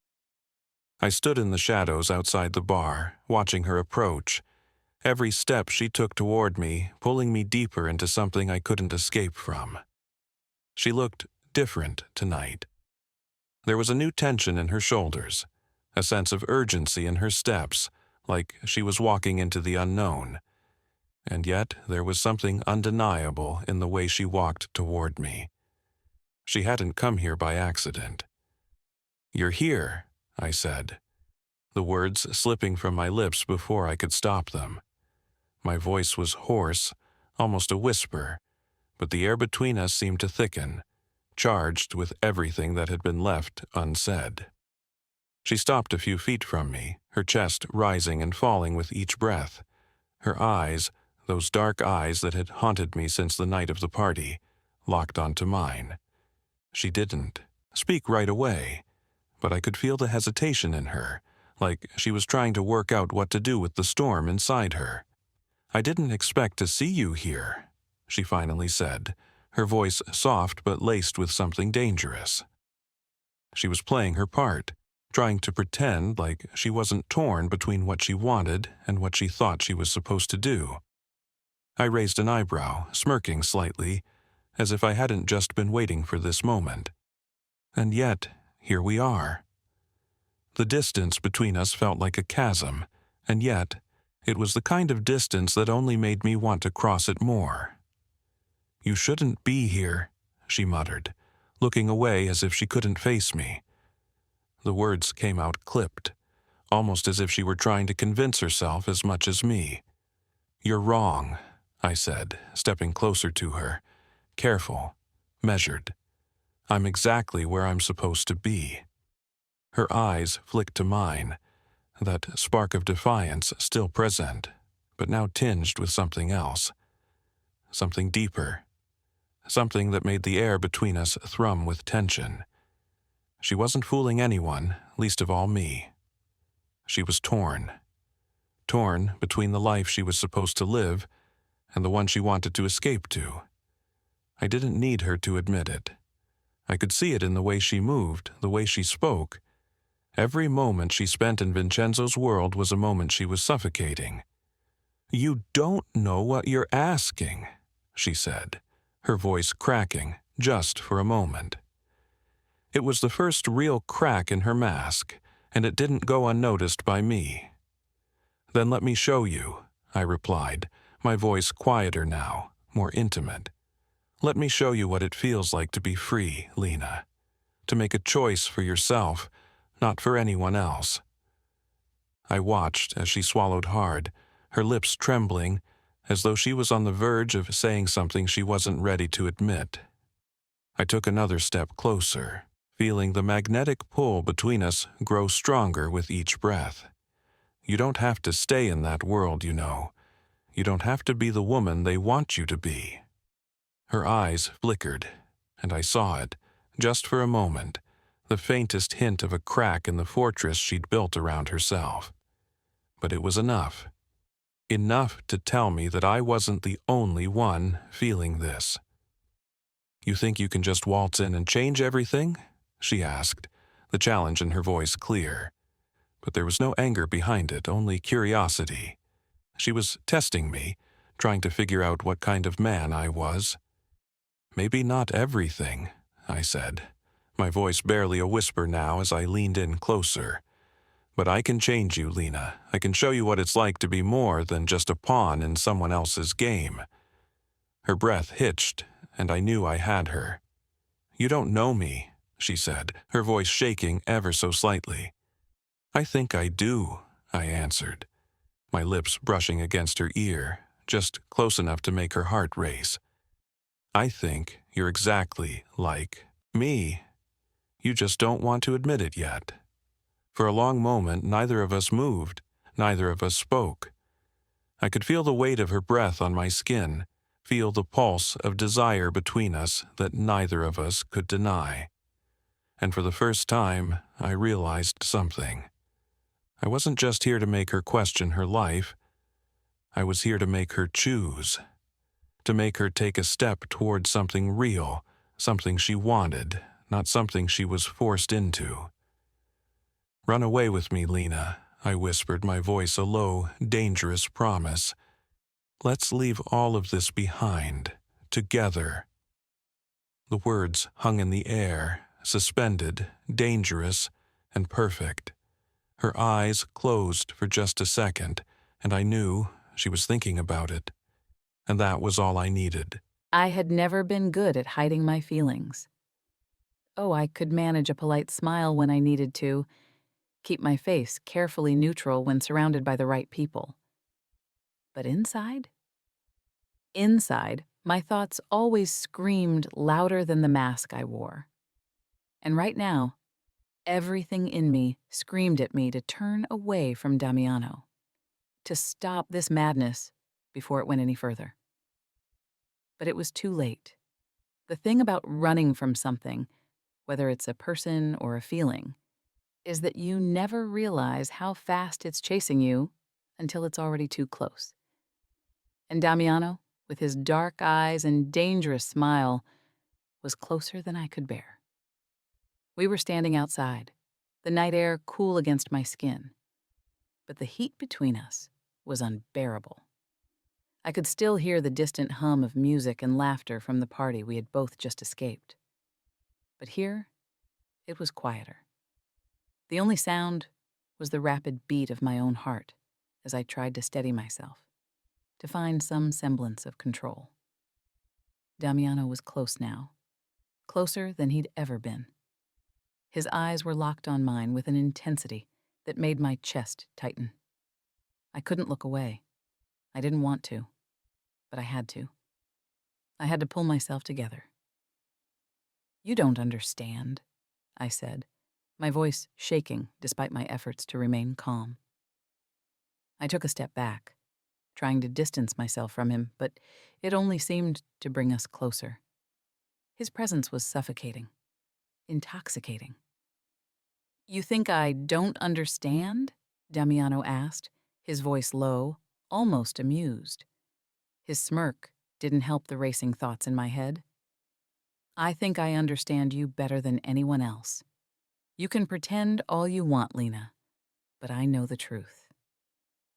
I stood in the shadows outside the bar, watching her approach, every step she took toward me pulling me deeper into something I couldn't escape from. She looked different tonight. There was a new tension in her shoulders, a sense of urgency in her steps, like she was walking into the unknown. And yet there was something undeniable in the way she walked toward me. She hadn't come here by accident. "You're here," I said, the words slipping from my lips before I could stop them. My voice was hoarse, almost a whisper, but the air between us seemed to thicken, charged with everything that had been left unsaid. She stopped a few feet from me, her chest rising and falling with each breath. Her eyes, those dark eyes that had haunted me since the night of the party, locked onto mine. She didn't speak right away, but I could feel the hesitation in her, like she was trying to work out what to do with the storm inside her. "I didn't expect to see you here," she finally said, her voice soft but laced with something dangerous. She was playing her part, trying to pretend like she wasn't torn between what she wanted and what she thought she was supposed to do. I raised an eyebrow, smirking slightly, as if I hadn't just been waiting for this moment. And yet, here we are. The distance between us felt like a chasm, and yet, it was the kind of distance that only made me want to cross it more. "You shouldn't be here," she muttered, looking away as if she couldn't face me. The words came out clipped, almost as if she were trying to convince herself as much as me. "You're wrong," I said, stepping closer to her, careful, measured. "I'm exactly where I'm supposed to be." Her eyes flicked to mine, that spark of defiance still present, but now tinged with something else. Something deeper. Something that made the air between us thrum with tension. She wasn't fooling anyone, least of all me. She was torn. Torn between the life she was supposed to live and the one she wanted to escape to. I didn't need her to admit it. I could see it in the way she moved, the way she spoke. Every moment she spent in Vincenzo's world was a moment she was suffocating. "You don't know what you're asking," she said, her voice cracking just for a moment. It was the first real crack in her mask, and it didn't go unnoticed by me. "Then let me show you," I replied, my voice quieter now, more intimate. "Let me show you what it feels like to be free, Lena. To make a choice for yourself, not for anyone else." I watched as she swallowed hard, her lips trembling, as though she was on the verge of saying something she wasn't ready to admit. I took another step closer, feeling the magnetic pull between us grow stronger with each breath. "You don't have to stay in that world, you know. You don't have to be the woman they want you to be." Her eyes flickered, and I saw it, just for a moment, the faintest hint of a crack in the fortress she'd built around herself. But it was enough. Enough to tell me that I wasn't the only one feeling this. "You think you can just waltz in and change everything?" she asked, the challenge in her voice clear. But there was no anger behind it, only curiosity. She was testing me, trying to figure out what kind of man I was. "Maybe not everything," I said, my voice barely a whisper now as I leaned in closer. "But I can change you, Lena. I can show you what it's like to be more than just a pawn in someone else's game." Her breath hitched, and I knew I had her. "You don't know me," she said, her voice shaking ever so slightly. "I think I do," I answered, my lips brushing against her ear, just close enough to make her heart race. "I think you're exactly like me. You just don't want to admit it yet." For a long moment, neither of us moved, neither of us spoke. I could feel the weight of her breath on my skin, feel the pulse of desire between us that neither of us could deny. And for the first time, I realized something. I wasn't just here to make her question her life. I was here to make her choose, to make her take a step towards something real, something she wanted, not something she was forced into. "Run away with me, Lena," I whispered, my voice a low, dangerous promise. "Let's leave all of this behind, together." The words hung in the air, suspended, dangerous, and perfect. Her eyes closed for just a second, and I knew she was thinking about it. And that was all I needed. I had never been good at hiding my feelings. Oh, I could manage a polite smile when I needed to, keep my face carefully neutral when surrounded by the right people. But inside? Inside, my thoughts always screamed louder than the mask I wore. And right now, everything in me screamed at me to turn away from Damiano, to stop this madness before it went any further. But it was too late. The thing about running from something, whether it's a person or a feeling, is that you never realize how fast it's chasing you until it's already too close. And Damiano, with his dark eyes and dangerous smile, was closer than I could bear. We were standing outside, the night air cool against my skin. But the heat between us was unbearable. I could still hear the distant hum of music and laughter from the party we had both just escaped. But here, it was quieter. The only sound was the rapid beat of my own heart as I tried to steady myself, to find some semblance of control. Damiano was close now, closer than he'd ever been. His eyes were locked on mine with an intensity that made my chest tighten. I couldn't look away. I didn't want to, but I had to. I had to pull myself together. "You don't understand," I said, my voice shaking despite my efforts to remain calm. I took a step back, trying to distance myself from him, but it only seemed to bring us closer. His presence was suffocating, intoxicating. "You think I don't understand?" Damiano asked, his voice low, almost amused. His smirk didn't help the racing thoughts in my head. "I think I understand you better than anyone else. You can pretend all you want, Lena, but I know the truth.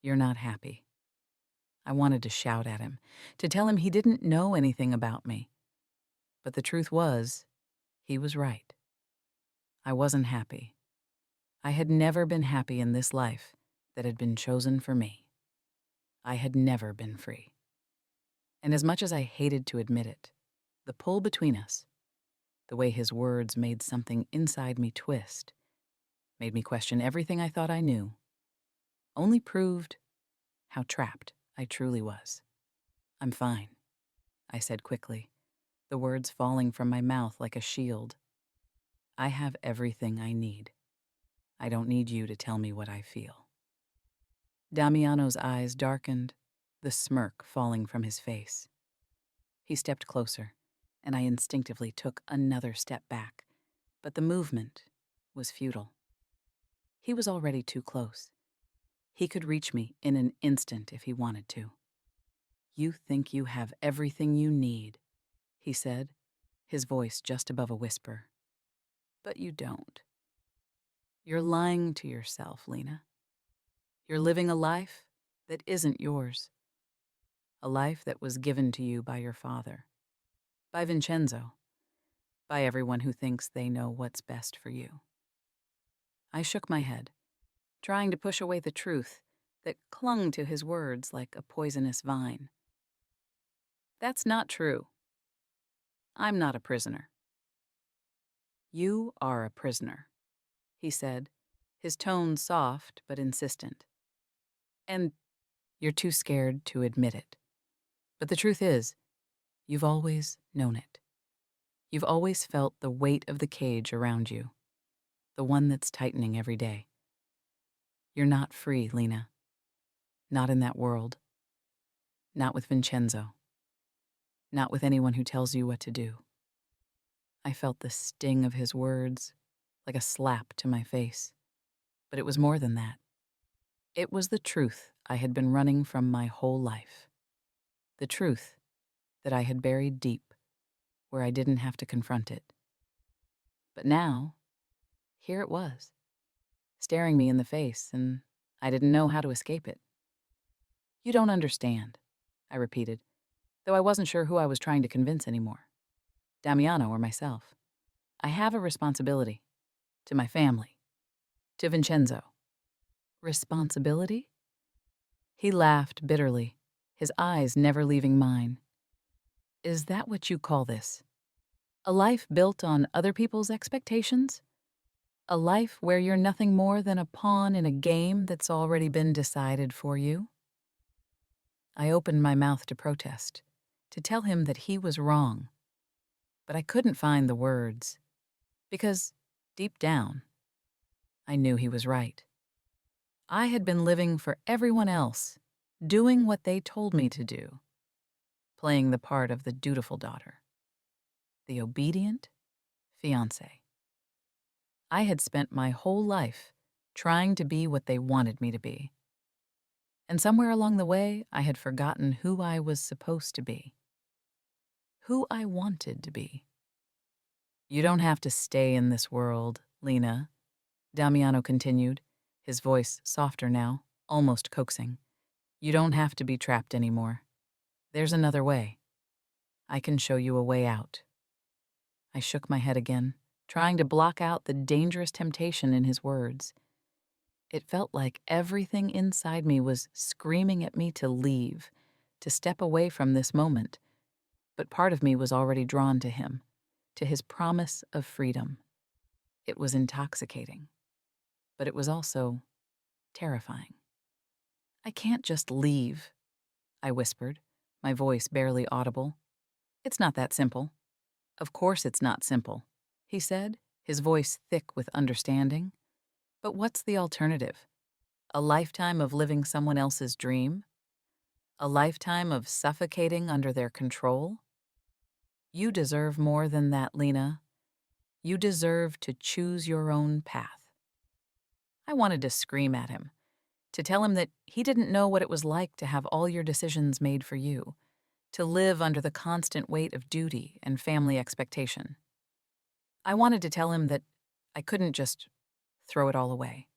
You're not happy." I wanted to shout at him, to tell him he didn't know anything about me. But the truth was, he was right. I wasn't happy. I had never been happy in this life that had been chosen for me. I had never been free. And as much as I hated to admit it, the pull between us, the way his words made something inside me twist, made me question everything I thought I knew, only proved how trapped I truly was. "I'm fine," I said quickly, the words falling from my mouth like a shield. "I have everything I need. I don't need you to tell me what I feel." Damiano's eyes darkened, the smirk falling from his face. He stepped closer, and I instinctively took another step back, but the movement was futile. He was already too close. He could reach me in an instant if he wanted to. "You think you have everything you need," he said, his voice just above a whisper. "But you don't. You're lying to yourself, Lena. You're living a life that isn't yours. A life that was given to you by your father, by Vincenzo, by everyone who thinks they know what's best for you." I shook my head, trying to push away the truth that clung to his words like a poisonous vine. "That's not true. I'm not a prisoner." "You are a prisoner," he said, his tone soft but insistent. "And you're too scared to admit it. But the truth is, you've always known it. You've always felt the weight of the cage around you, the one that's tightening every day. You're not free, Lena. Not in that world. Not with Vincenzo. Not with anyone who tells you what to do." I felt the sting of his words, like a slap to my face. But it was more than that. It was the truth I had been running from my whole life. The truth that I had buried deep, where I didn't have to confront it. But now, here it was, staring me in the face, and I didn't know how to escape it. "You don't understand," I repeated, though I wasn't sure who I was trying to convince anymore, Damiano or myself. "I have a responsibility. To my family. To Vincenzo." "Responsibility?" He laughed bitterly, his eyes never leaving mine. "Is that what you call this? A life built on other people's expectations? A life where you're nothing more than a pawn in a game that's already been decided for you?" I opened my mouth to protest, to tell him that he was wrong. But I couldn't find the words, because, deep down, I knew he was right. I had been living for everyone else, doing what they told me to do, playing the part of the dutiful daughter, the obedient fiancée. I had spent my whole life trying to be what they wanted me to be. And somewhere along the way, I had forgotten who I was supposed to be, who I wanted to be. "You don't have to stay in this world, Lena," Damiano continued, his voice softer now, almost coaxing. "You don't have to be trapped anymore. There's another way. I can show you a way out." I shook my head again, trying to block out the dangerous temptation in his words. It felt like everything inside me was screaming at me to leave, to step away from this moment. But part of me was already drawn to him, to his promise of freedom. It was intoxicating, but it was also terrifying. "I can't just leave," I whispered, my voice barely audible. "It's not that simple." "Of course it's not simple," he said, his voice thick with understanding. "But what's the alternative? A lifetime of living someone else's dream? A lifetime of suffocating under their control? You deserve more than that, Lena. You deserve to choose your own path." I wanted to scream at him, to tell him that he didn't know what it was like to have all your decisions made for you, to live under the constant weight of duty and family expectation. I wanted to tell him that I couldn't just throw it all away,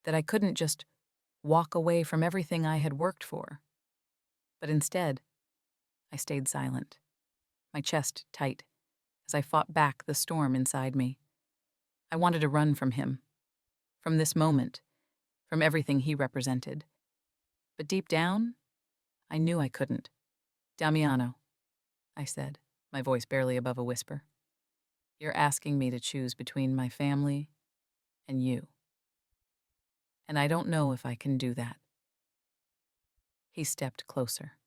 that I couldn't just walk away from everything I had worked for. But instead, I stayed silent, my chest tight, as I fought back the storm inside me. I wanted to run from him, from this moment, from everything he represented. But deep down, I knew I couldn't. "Damiano," I said, my voice barely above a whisper, "you're asking me to choose between my family and you. And I don't know if I can do that." He stepped closer,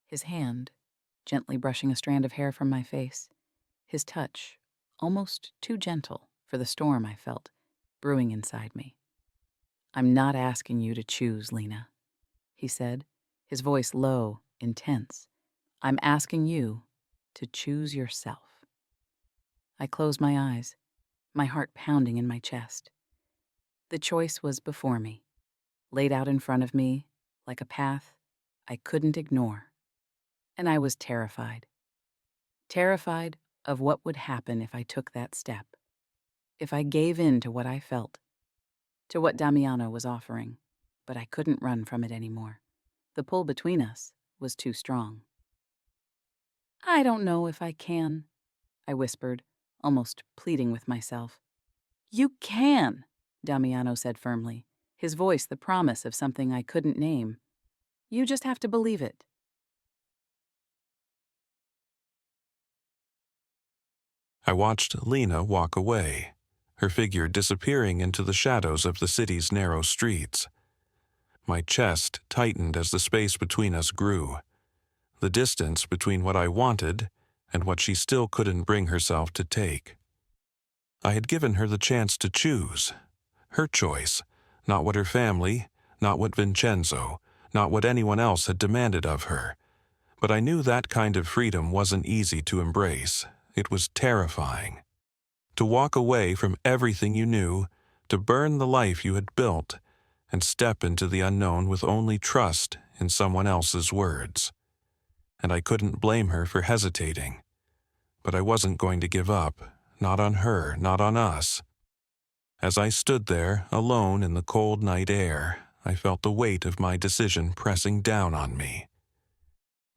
his hand gently brushing a strand of hair from my face, his touch almost too gentle for the storm I felt brewing inside me. "I'm not asking you to choose, Lena," he said, his voice low, intense. "I'm asking you to choose yourself." I closed my eyes, my heart pounding in my chest. The choice was before me, laid out in front of me like a path I couldn't ignore. And I was terrified. Terrified of what would happen if I took that step, if I gave in to what I felt, to what Damiano was offering. But I couldn't run from it anymore. The pull between us was too strong. "I don't know if I can," I whispered, almost pleading with myself. "You can," Damiano said firmly, his voice the promise of something I couldn't name. "You just have to believe it." I watched Lena walk away, her figure disappearing into the shadows of the city's narrow streets. My chest tightened as the space between us grew, the distance between what I wanted and what she still couldn't bring herself to take. I had given her the chance to choose, her choice, not what her family, not what Vincenzo, not what anyone else had demanded of her. But I knew that kind of freedom wasn't easy to embrace. It was terrifying. To walk away from everything you knew, to burn the life you had built, and step into the unknown with only trust in someone else's words. And I couldn't blame her for hesitating. But I wasn't going to give up, not on her, not on us. As I stood there, alone in the cold night air, I felt the weight of my decision pressing down on me.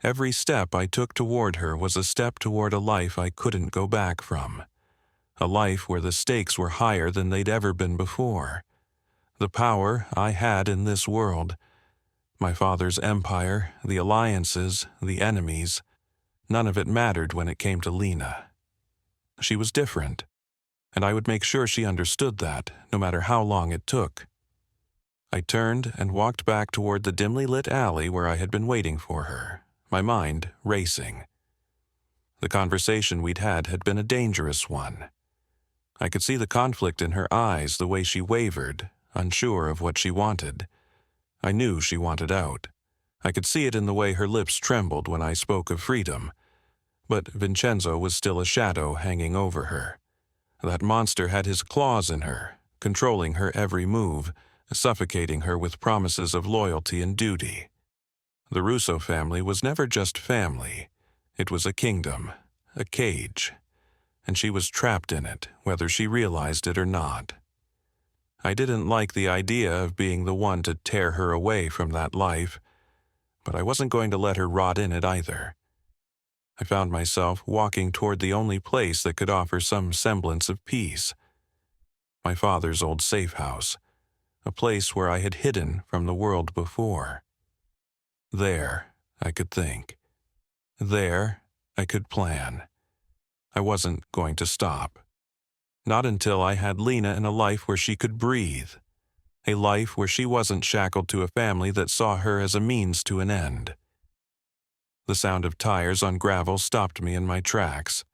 Every step I took toward her was a step toward a life I couldn't go back from. A life where the stakes were higher than they'd ever been before. The power I had in this world, my father's empire, the alliances, the enemies, none of it mattered when it came to Lena. She was different, and I would make sure she understood that, no matter how long it took. I turned and walked back toward the dimly lit alley where I had been waiting for her, my mind racing. The conversation we'd had been a dangerous one. I could see the conflict in her eyes, the way she wavered, unsure of what she wanted. I knew she wanted out. I could see it in the way her lips trembled when I spoke of freedom. But Vincenzo was still a shadow hanging over her. That monster had his claws in her, controlling her every move, suffocating her with promises of loyalty and duty. The Russo family was never just family. It was a kingdom, a cage, and she was trapped in it, whether she realized it or not. I didn't like the idea of being the one to tear her away from that life, but I wasn't going to let her rot in it either. I found myself walking toward the only place that could offer some semblance of peace. My father's old safe house, a place where I had hidden from the world before. There, I could think. There, I could plan. I wasn't going to stop. Not until I had Lena in a life where she could breathe. A life where she wasn't shackled to a family that saw her as a means to an end. The sound of tires on gravel stopped me in my tracks.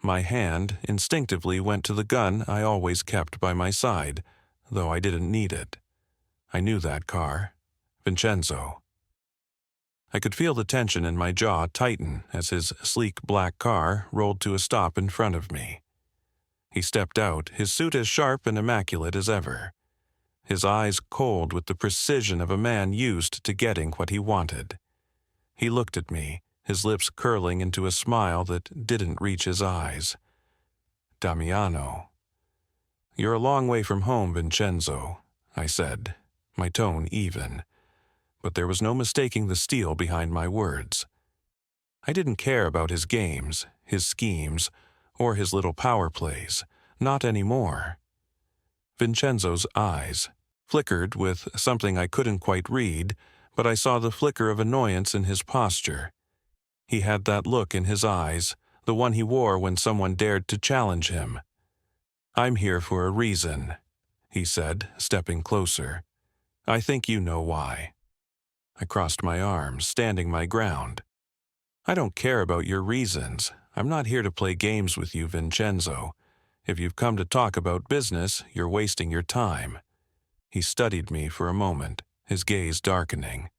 My hand instinctively went to the gun I always kept by my side, though I didn't need it. I knew that car. Vincenzo. I could feel the tension in my jaw tighten as his sleek black car rolled to a stop in front of me. He stepped out, his suit as sharp and immaculate as ever. His eyes cold with the precision of a man used to getting what he wanted. He looked at me, his lips curling into a smile that didn't reach his eyes. Damiano. "You're a long way from home, Vincenzo," I said, my tone even. But there was no mistaking the steel behind my words. I didn't care about his games, his schemes, or his little power plays. Not anymore. Vincenzo's eyes flickered with something I couldn't quite read, but I saw the flicker of annoyance in his posture. He had that look in his eyes, the one he wore when someone dared to challenge him. "I'm here for a reason," he said, stepping closer. "I think you know why." I crossed my arms, standing my ground. "I don't care about your reasons. I'm not here to play games with you, Vincenzo. If you've come to talk about business, you're wasting your time." He studied me for a moment, his gaze darkening.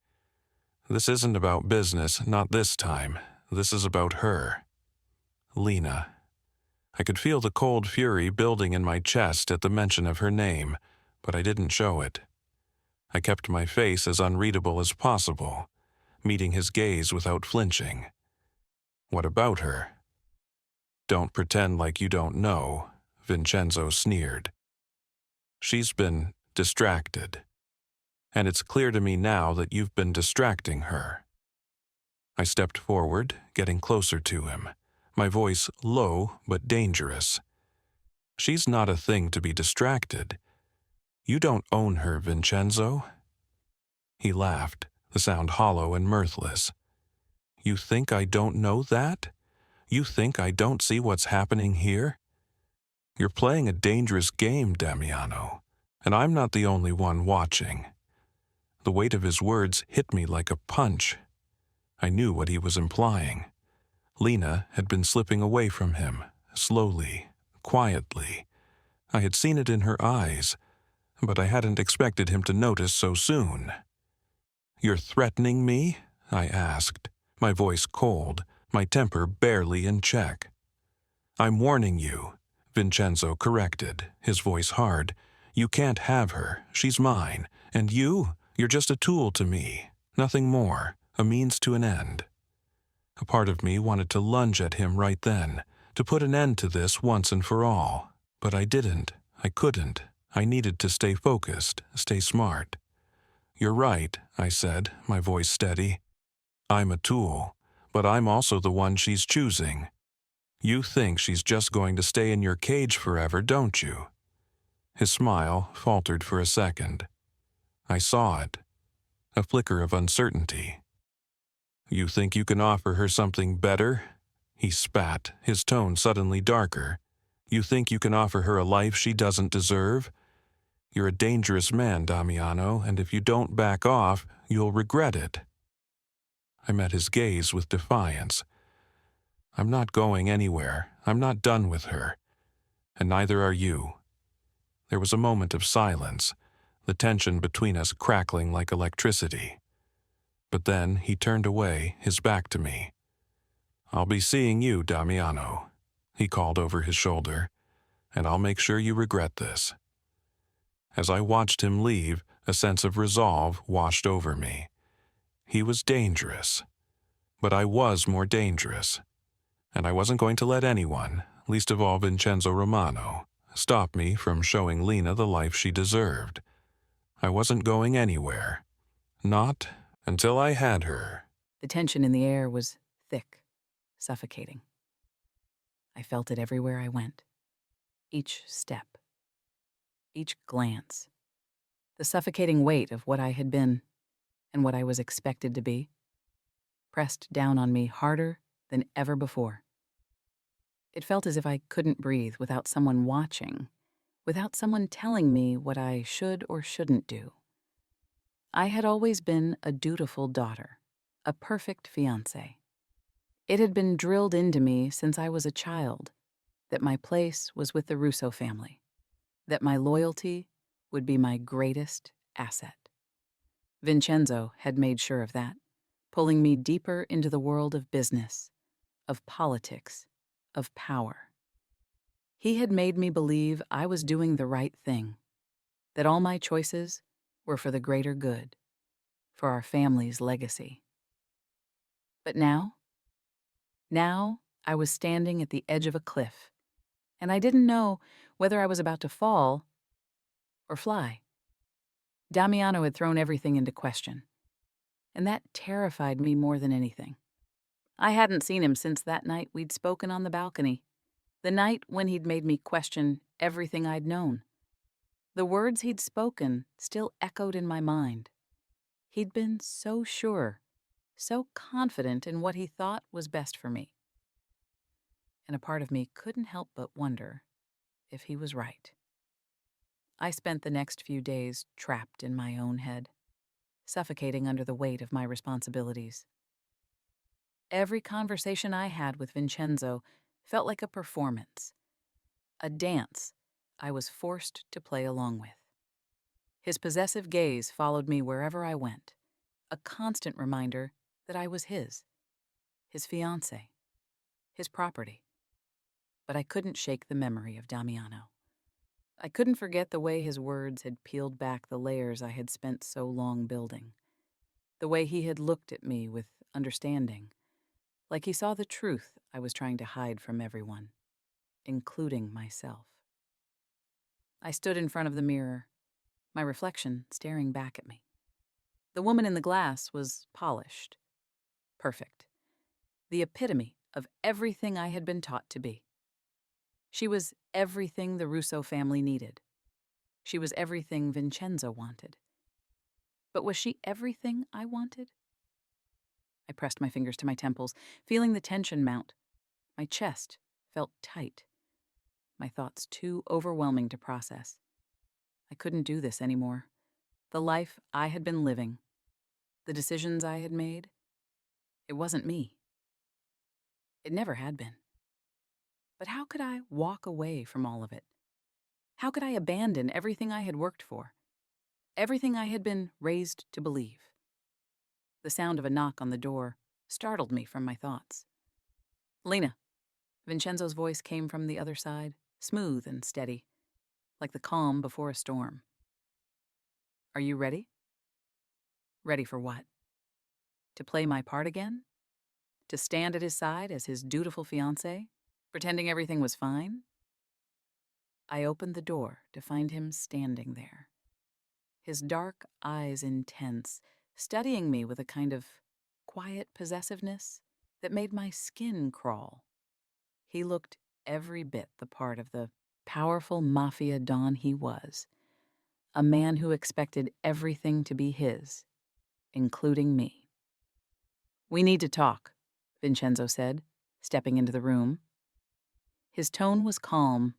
"This isn't about business, not this time. This is about her. Lena." I could feel the cold fury building in my chest at the mention of her name, but I didn't show it. I kept my face as unreadable as possible, meeting his gaze without flinching. "What about her?" "Don't pretend like you don't know," Vincenzo sneered. "She's been distracted. And it's clear to me now that you've been distracting her." I stepped forward, getting closer to him, my voice low but dangerous. "She's not a thing to be distracted. You don't own her, Vincenzo." He laughed, the sound hollow and mirthless. "You think I don't know that? You think I don't see what's happening here? You're playing a dangerous game, Damiano, and I'm not the only one watching." The weight of his words hit me like a punch. I knew what he was implying. Lena had been slipping away from him, slowly, quietly. I had seen it in her eyes, but I hadn't expected him to notice so soon. "You're threatening me?" I asked, my voice cold, my temper barely in check. "I'm warning you," Vincenzo corrected, his voice hard. You can't have her. She's mine. And you're just a tool to me. Nothing more. A means to an end. A part of me wanted to lunge at him right then, to put an end to this once and for all. But I didn't. I couldn't. I needed to stay focused, stay smart. You're right, I said, my voice steady. I'm a tool, but I'm also the one she's choosing. You think she's just going to stay in your cage forever, don't you? His smile faltered for a second. I saw it. A flicker of uncertainty. You think you can offer her something better? He spat, his tone suddenly darker. You think you can offer her a life she doesn't deserve? You're a dangerous man, Damiano, and if you don't back off, you'll regret it. I met his gaze with defiance. I'm not going anywhere. I'm not done with her. And neither are you. There was a moment of silence, the tension between us crackling like electricity. But then he turned away, his back to me. I'll be seeing you, Damiano, he called over his shoulder, and I'll make sure you regret this. As I watched him leave, a sense of resolve washed over me. He was dangerous, but I was more dangerous, and I wasn't going to let anyone, least of all Vincenzo Romano, stop me from showing Lena the life she deserved. I wasn't going anywhere. Not until I had her. The tension in the air was thick, suffocating. I felt it everywhere I went. Each step. Each glance. The suffocating weight of what I had been and what I was expected to be pressed down on me harder than ever before. It felt as if I couldn't breathe without someone watching, without someone telling me what I should or shouldn't do. I had always been a dutiful daughter, a perfect fiancée. It had been drilled into me since I was a child that my place was with the Russo family, that my loyalty would be my greatest asset. Vincenzo had made sure of that, pulling me deeper into the world of business, of politics, of power. He had made me believe I was doing the right thing, that all my choices were for the greater good, for our family's legacy. But now I was standing at the edge of a cliff, and I didn't know whether I was about to fall or fly. Damiano had thrown everything into question, and that terrified me more than anything. I hadn't seen him since that night we'd spoken on the balcony, the night when he'd made me question everything I'd known. The words he'd spoken still echoed in my mind. He'd been so sure, so confident in what he thought was best for me. And a part of me couldn't help but wonder if he was right. I spent the next few days trapped in my own head, suffocating under the weight of my responsibilities. Every conversation I had with Vincenzo felt like a performance, a dance I was forced to play along with. His possessive gaze followed me wherever I went, a constant reminder that I was his fiancée, his property. But I couldn't shake the memory of Damiano. I couldn't forget the way his words had peeled back the layers I had spent so long building, the way he had looked at me with understanding, like he saw the truth I was trying to hide from everyone, including myself. I stood in front of the mirror, my reflection staring back at me. The woman in the glass was polished, perfect, the epitome of everything I had been taught to be. She was everything the Russo family needed. She was everything Vincenzo wanted. But was she everything I wanted? I pressed my fingers to my temples, feeling the tension mount. My chest felt tight, my thoughts too overwhelming to process. I couldn't do this anymore. The life I had been living, the decisions I had made, it wasn't me. It never had been. But how could I walk away from all of it? How could I abandon everything I had worked for, everything I had been raised to believe? The sound of a knock on the door startled me from my thoughts. Lena. Vincenzo's voice came from the other side, smooth and steady. like the calm before a storm. Are you ready? Ready for what? To play my part again? To stand at his side as his dutiful fiancée, pretending everything was fine? I opened the door to find him standing there, his dark eyes intense, studying me with a kind of quiet possessiveness that made my skin crawl. He looked every bit the part of the powerful Mafia don he was, a man who expected everything to be his, including me. "We need to talk," Vincenzo said, stepping into the room. His tone was calm,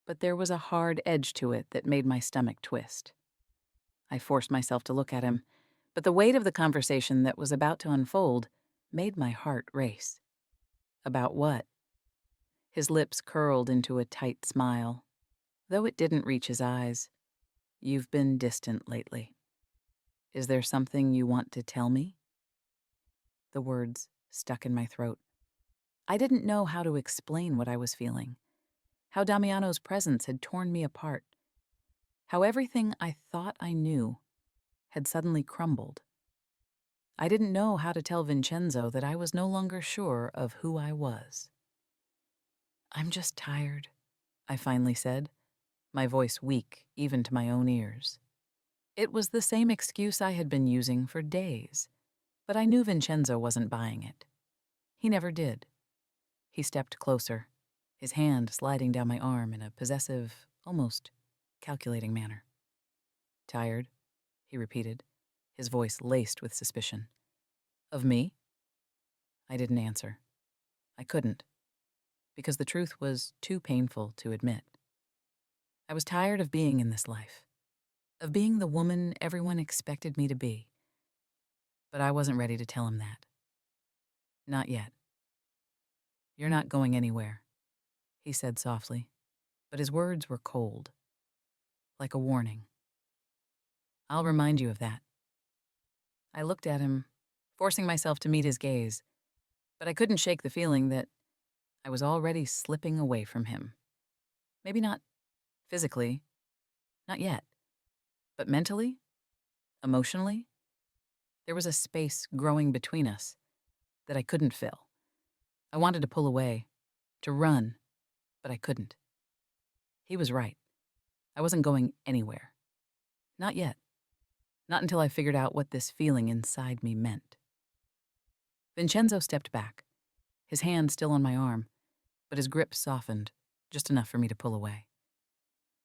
but there was a hard edge to it that made my stomach twist. I forced myself to look at him, but the weight of the conversation that was about to unfold made my heart race. About what? His lips curled into a tight smile, though it didn't reach his eyes. "You've been distant lately. Is there something you want to tell me?" The words stuck in my throat. I didn't know how to explain what I was feeling, how Damiano's presence had torn me apart, how everything I thought I knew had suddenly crumbled. I didn't know how to tell Vincenzo that I was no longer sure of who I was. "I'm just tired," I finally said, my voice weak even to my own ears. It was the same excuse I had been using for days, but I knew Vincenzo wasn't buying it. He never did. He stepped closer, his hand sliding down my arm in a possessive, almost calculating manner. "Tired?" he repeated, his voice laced with suspicion. "Of me?" I didn't answer. I couldn't, because the truth was too painful to admit. I was tired of being in this life, of being the woman everyone expected me to be. But I wasn't ready to tell him that. Not yet. "You're not going anywhere," he said softly, but his words were cold, like a warning. "I'll remind you of that." I looked at him, forcing myself to meet his gaze, but I couldn't shake the feeling that I was already slipping away from him. Maybe not physically, not yet, but mentally, emotionally, there was a space growing between us that I couldn't fill. I wanted to pull away, to run, but I couldn't. He was right. I wasn't going anywhere. Not yet. Not until I figured out what this feeling inside me meant. Vincenzo stepped back, his hand still on my arm, but his grip softened, just enough for me to pull away.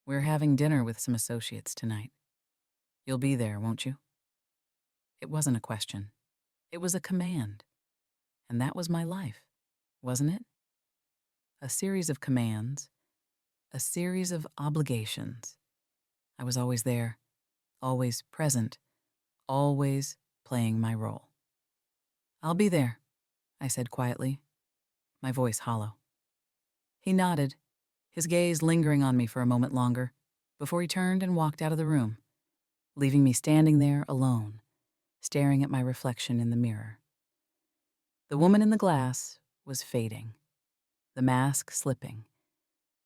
"We're having dinner with some associates tonight. You'll be there, won't you?" It wasn't a question. It was a command. And that was my life, wasn't it? A series of commands, a series of obligations. I was always there, always present, always playing my role. "I'll be there," I said quietly, my voice hollow. He nodded, his gaze lingering on me for a moment longer, before he turned and walked out of the room, leaving me standing there alone, staring at my reflection in the mirror. The woman in the glass was fading, the mask slipping,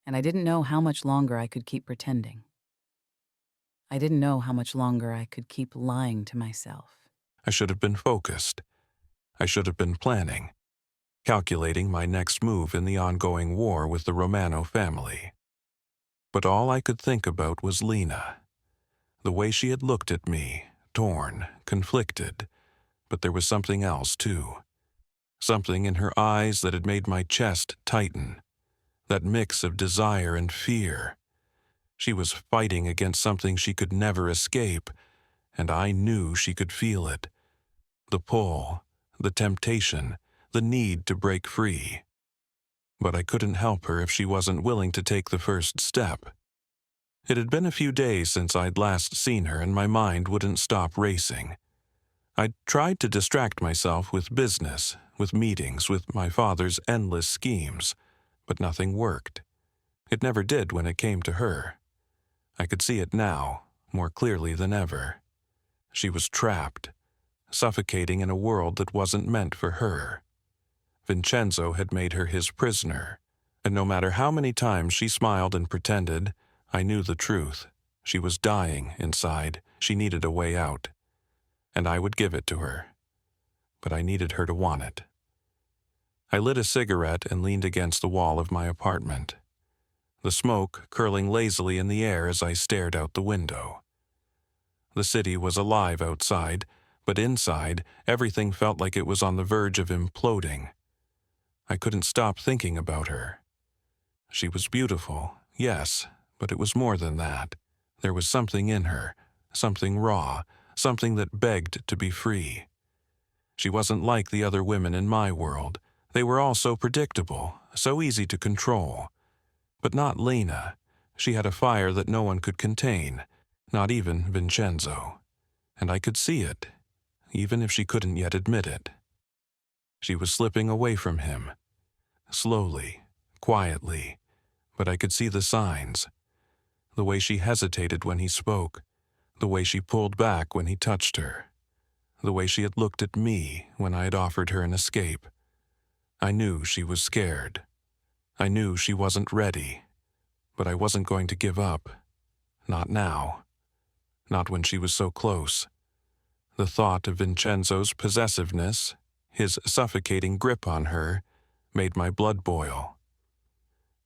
and I didn't know how much longer I could keep pretending. I didn't know how much longer I could keep lying to myself. I should have been focused. I should have been planning, calculating my next move in the ongoing war with the Romano family. But all I could think about was Lena. The way she had looked at me, torn, conflicted. But there was something else, too. Something in her eyes that had made my chest tighten. That mix of desire and fear. She was fighting against something she could never escape, and I knew she could feel it. The pull, the temptation, the need to break free. But I couldn't help her if she wasn't willing to take the first step. It had been a few days since I'd last seen her, and my mind wouldn't stop racing. I'd tried to distract myself with business, with meetings, with my father's endless schemes, but nothing worked. It never did when it came to her. I could see it now, more clearly than ever. She was trapped, suffocating in a world that wasn't meant for her. Vincenzo had made her his prisoner, and no matter how many times she smiled and pretended, I knew the truth. She was dying inside. She needed a way out. And I would give it to her. But I needed her to want it. I lit a cigarette and leaned against the wall of my apartment, the smoke curling lazily in the air as I stared out the window. The city was alive outside, but inside, everything felt like it was on the verge of imploding. I couldn't stop thinking about her. She was beautiful, yes, but it was more than that. There was something in her, something raw, something that begged to be free. She wasn't like the other women in my world. They were all so predictable, so easy to control. But not Lena. She had a fire that no one could contain, not even Vincenzo. And I could see it, even if she couldn't yet admit it. She was slipping away from him, slowly, quietly, but I could see the signs. The way she hesitated when he spoke, the way she pulled back when he touched her, the way she had looked at me when I had offered her an escape. I knew she was scared. I knew she wasn't ready, but I wasn't going to give up. Not now. Not when she was so close. The thought of Vincenzo's possessiveness, his suffocating grip on her, made my blood boil.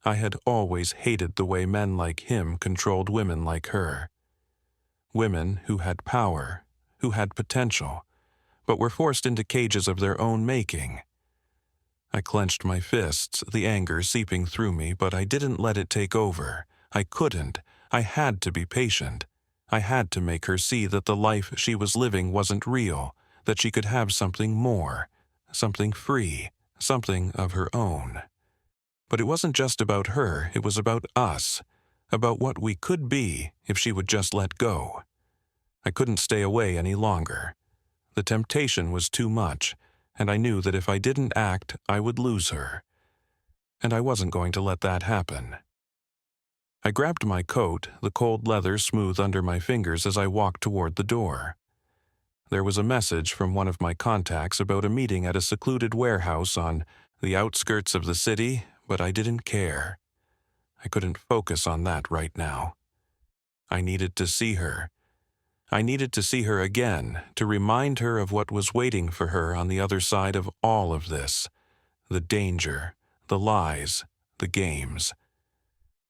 I had always hated the way men like him controlled women like her. Women who had power, who had potential, but were forced into cages of their own making. I clenched my fists, the anger seeping through me, but I didn't let it take over. I couldn't. I had to be patient. I had to make her see that the life she was living wasn't real, that she could have something more, something free, something of her own. But it wasn't just about her, it was about us, about what we could be if she would just let go. I couldn't stay away any longer. The temptation was too much, and I knew that if I didn't act, I would lose her. And I wasn't going to let that happen. I grabbed my coat, the cold leather smooth under my fingers as I walked toward the door. There was a message from one of my contacts about a meeting at a secluded warehouse on the outskirts of the city, but I didn't care. I couldn't focus on that right now. I needed to see her. I needed to see her again, to remind her of what was waiting for her on the other side of all of this. The danger, the lies, the games.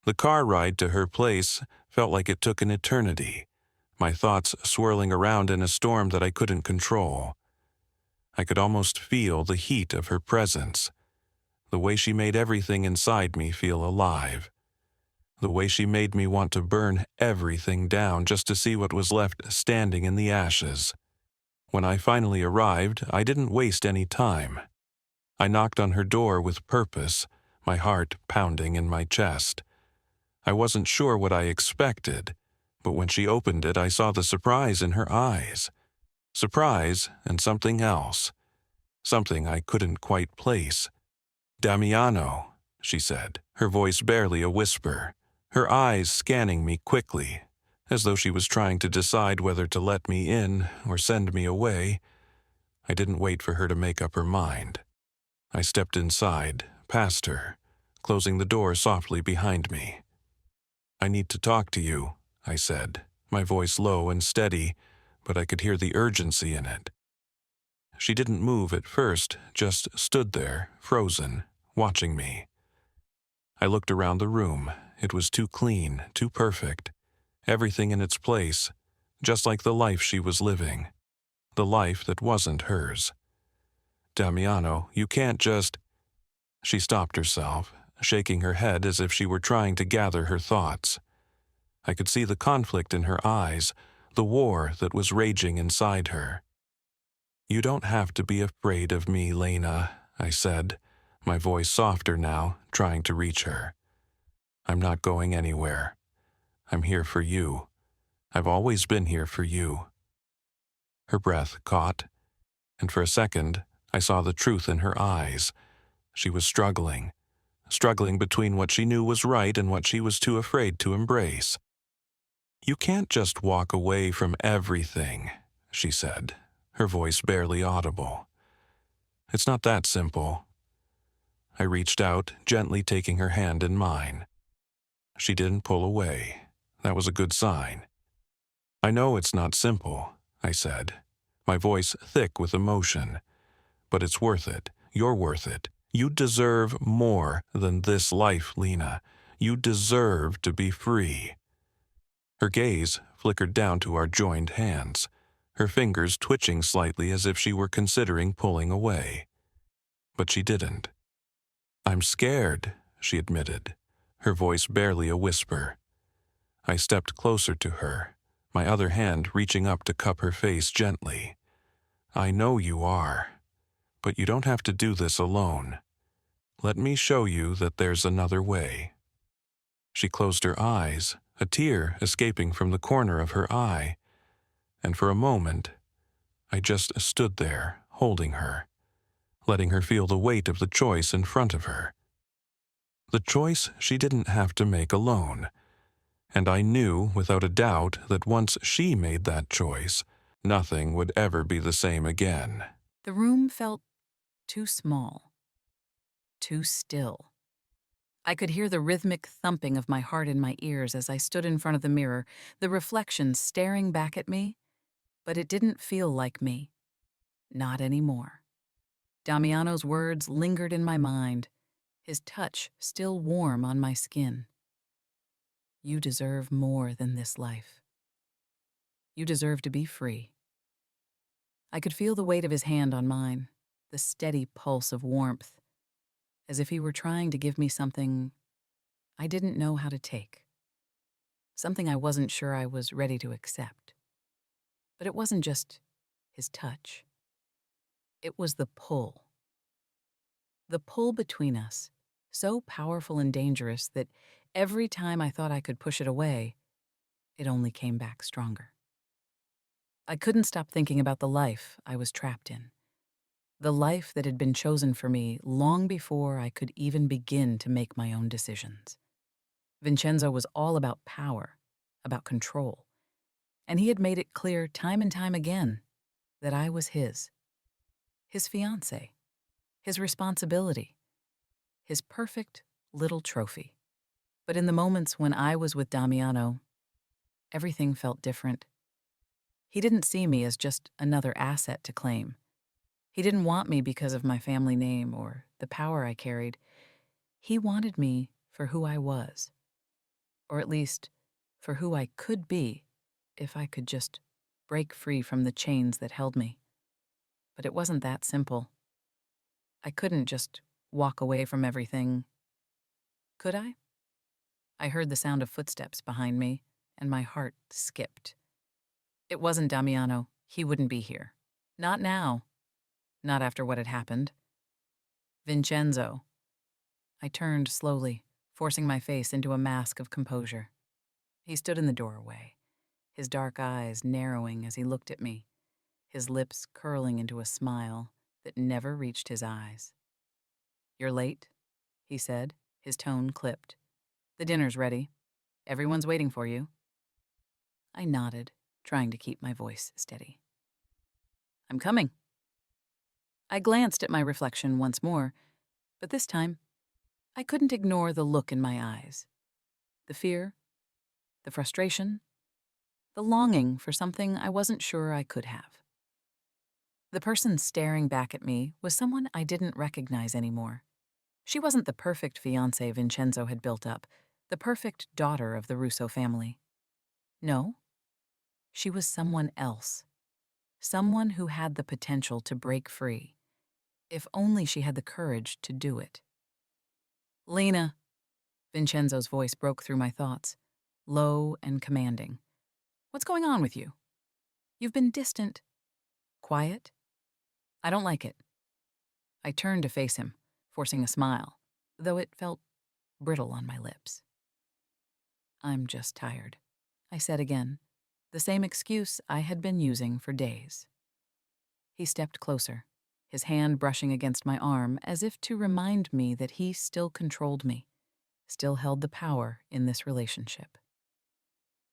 The car ride to her place felt like it took an eternity, my thoughts swirling around in a storm that I couldn't control. I could almost feel the heat of her presence, the way she made everything inside me feel alive, the way she made me want to burn everything down just to see what was left standing in the ashes. When I finally arrived, I didn't waste any time. I knocked on her door with purpose, my heart pounding in my chest. I wasn't sure what I expected, but when she opened it, I saw the surprise in her eyes. Surprise and something else. Something I couldn't quite place. "Damiano," she said, her voice barely a whisper, her eyes scanning me quickly, as though she was trying to decide whether to let me in or send me away. I didn't wait for her to make up her mind. I stepped inside, past her, closing the door softly behind me. "I need to talk to you," I said, my voice low and steady, but I could hear the urgency in it. She didn't move at first, just stood there, frozen, watching me. I looked around the room. It was too clean, too perfect. Everything in its place, just like the life she was living. The life that wasn't hers. "Damiano, you can't just—" She stopped herself, shaking her head as if she were trying to gather her thoughts. I could see the conflict in her eyes, the war that was raging inside her. "You don't have to be afraid of me, Lena," I said, my voice softer now, trying to reach her. "I'm not going anywhere. I'm here for you. I've always been here for you." Her breath caught, and for a second, I saw the truth in her eyes. She was struggling between what she knew was right and what she was too afraid to embrace. "You can't just walk away from everything," she said, her voice barely audible. "It's not that simple." I reached out, gently taking her hand in mine. She didn't pull away. That was a good sign. I know it's not simple, I said, my voice thick with emotion. But it's worth it. You're worth it. You deserve more than this life, Lena. You deserve to be free. Her gaze flickered down to our joined hands, her fingers twitching slightly as if she were considering pulling away. But she didn't. I'm scared, she admitted, her voice barely a whisper. I stepped closer to her, my other hand reaching up to cup her face gently. I know you are, but you don't have to do this alone. Let me show you that there's another way. She closed her eyes, a tear escaping from the corner of her eye, and for a moment, I just stood there, holding her, letting her feel the weight of the choice in front of her. The choice she didn't have to make alone, and I knew without a doubt that once she made that choice, nothing would ever be the same again. The room felt too small, too still. I could hear the rhythmic thumping of my heart in my ears as I stood in front of the mirror, the reflection staring back at me, but it didn't feel like me. Not anymore. Damiano's words lingered in my mind, his touch still warm on my skin. You deserve more than this life. You deserve to be free. I could feel the weight of his hand on mine, the steady pulse of warmth, as if he were trying to give me something I didn't know how to take, something I wasn't sure I was ready to accept. But it wasn't just his touch. It was the pull. The pull between us, so powerful and dangerous that every time I thought I could push it away, it only came back stronger. I couldn't stop thinking about the life I was trapped in, the life that had been chosen for me long before I could even begin to make my own decisions. Vincenzo was all about power, about control, and he had made it clear time and time again that I was his fiancée, his responsibility, his perfect little trophy. But in the moments when I was with Damiano, everything felt different. He didn't see me as just another asset to claim. He didn't want me because of my family name or the power I carried. He wanted me for who I was, or at least for who I could be if I could just break free from the chains that held me. But it wasn't that simple. I couldn't just walk away from everything. Could I? I heard the sound of footsteps behind me, and my heart skipped. It wasn't Damiano. He wouldn't be here. Not now. Not after what had happened. Vincenzo. I turned slowly, forcing my face into a mask of composure. He stood in the doorway, his dark eyes narrowing as he looked at me, his lips curling into a smile that never reached his eyes. "You're late," he said, his tone clipped. "The dinner's ready. Everyone's waiting for you." I nodded, trying to keep my voice steady. "I'm coming." I glanced at my reflection once more, but this time, I couldn't ignore the look in my eyes. The fear, the frustration, the longing for something I wasn't sure I could have. The person staring back at me was someone I didn't recognize anymore. She wasn't the perfect fiancée Vincenzo had built up, the perfect daughter of the Russo family. No, she was someone else. Someone who had the potential to break free, if only she had the courage to do it. "Lena," Vincenzo's voice broke through my thoughts, low and commanding. "What's going on with you? You've been distant, quiet. I don't like it." I turned to face him, forcing a smile, though it felt brittle on my lips. "I'm just tired," I said again, the same excuse I had been using for days. He stepped closer, his hand brushing against my arm as if to remind me that he still controlled me, still held the power in this relationship.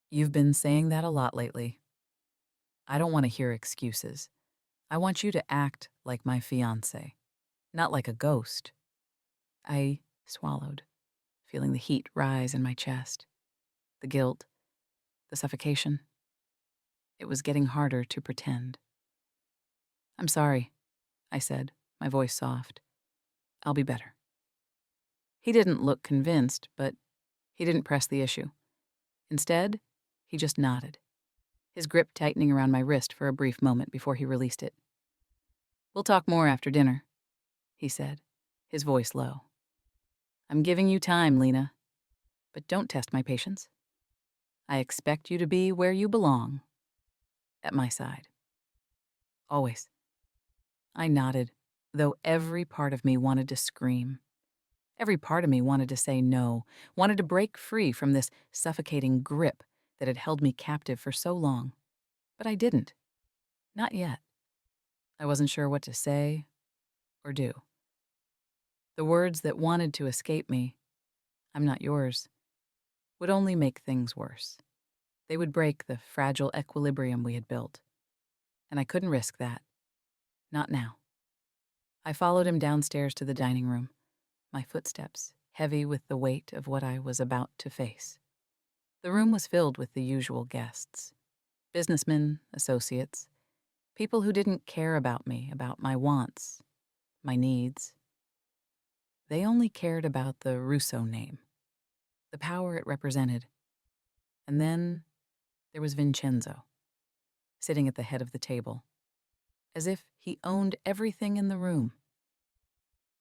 "You've been saying that a lot lately. I don't want to hear excuses. I want you to act like my fiancé, not like a ghost." I swallowed, feeling the heat rise in my chest, the guilt, The suffocation. It was getting harder to pretend. "I'm sorry," I said, my voice soft. "I'll be better." He didn't look convinced, but he didn't press the issue. Instead, he just nodded, his grip tightening around my wrist for a brief moment before he released it. "We'll talk more after dinner," he said, his voice low. "I'm giving you time, Lena, but don't test my patience. I expect you to be where you belong, at my side. Always." I nodded, though every part of me wanted to scream. Every part of me wanted to say no, wanted to break free from this suffocating grip that had held me captive for so long. But I didn't. Not yet. I wasn't sure what to say or do. The words that wanted to escape me, "I'm not yours," would only make things worse. They would break the fragile equilibrium we had built. And I couldn't risk that. Not now. I followed him downstairs to the dining room, my footsteps heavy with the weight of what I was about to face. The room was filled with the usual guests. Businessmen, associates, people who didn't care about me, about my wants, my needs. They only cared about the Russo name, the power it represented. And then there was Vincenzo, sitting at the head of the table, as if he owned everything in the room.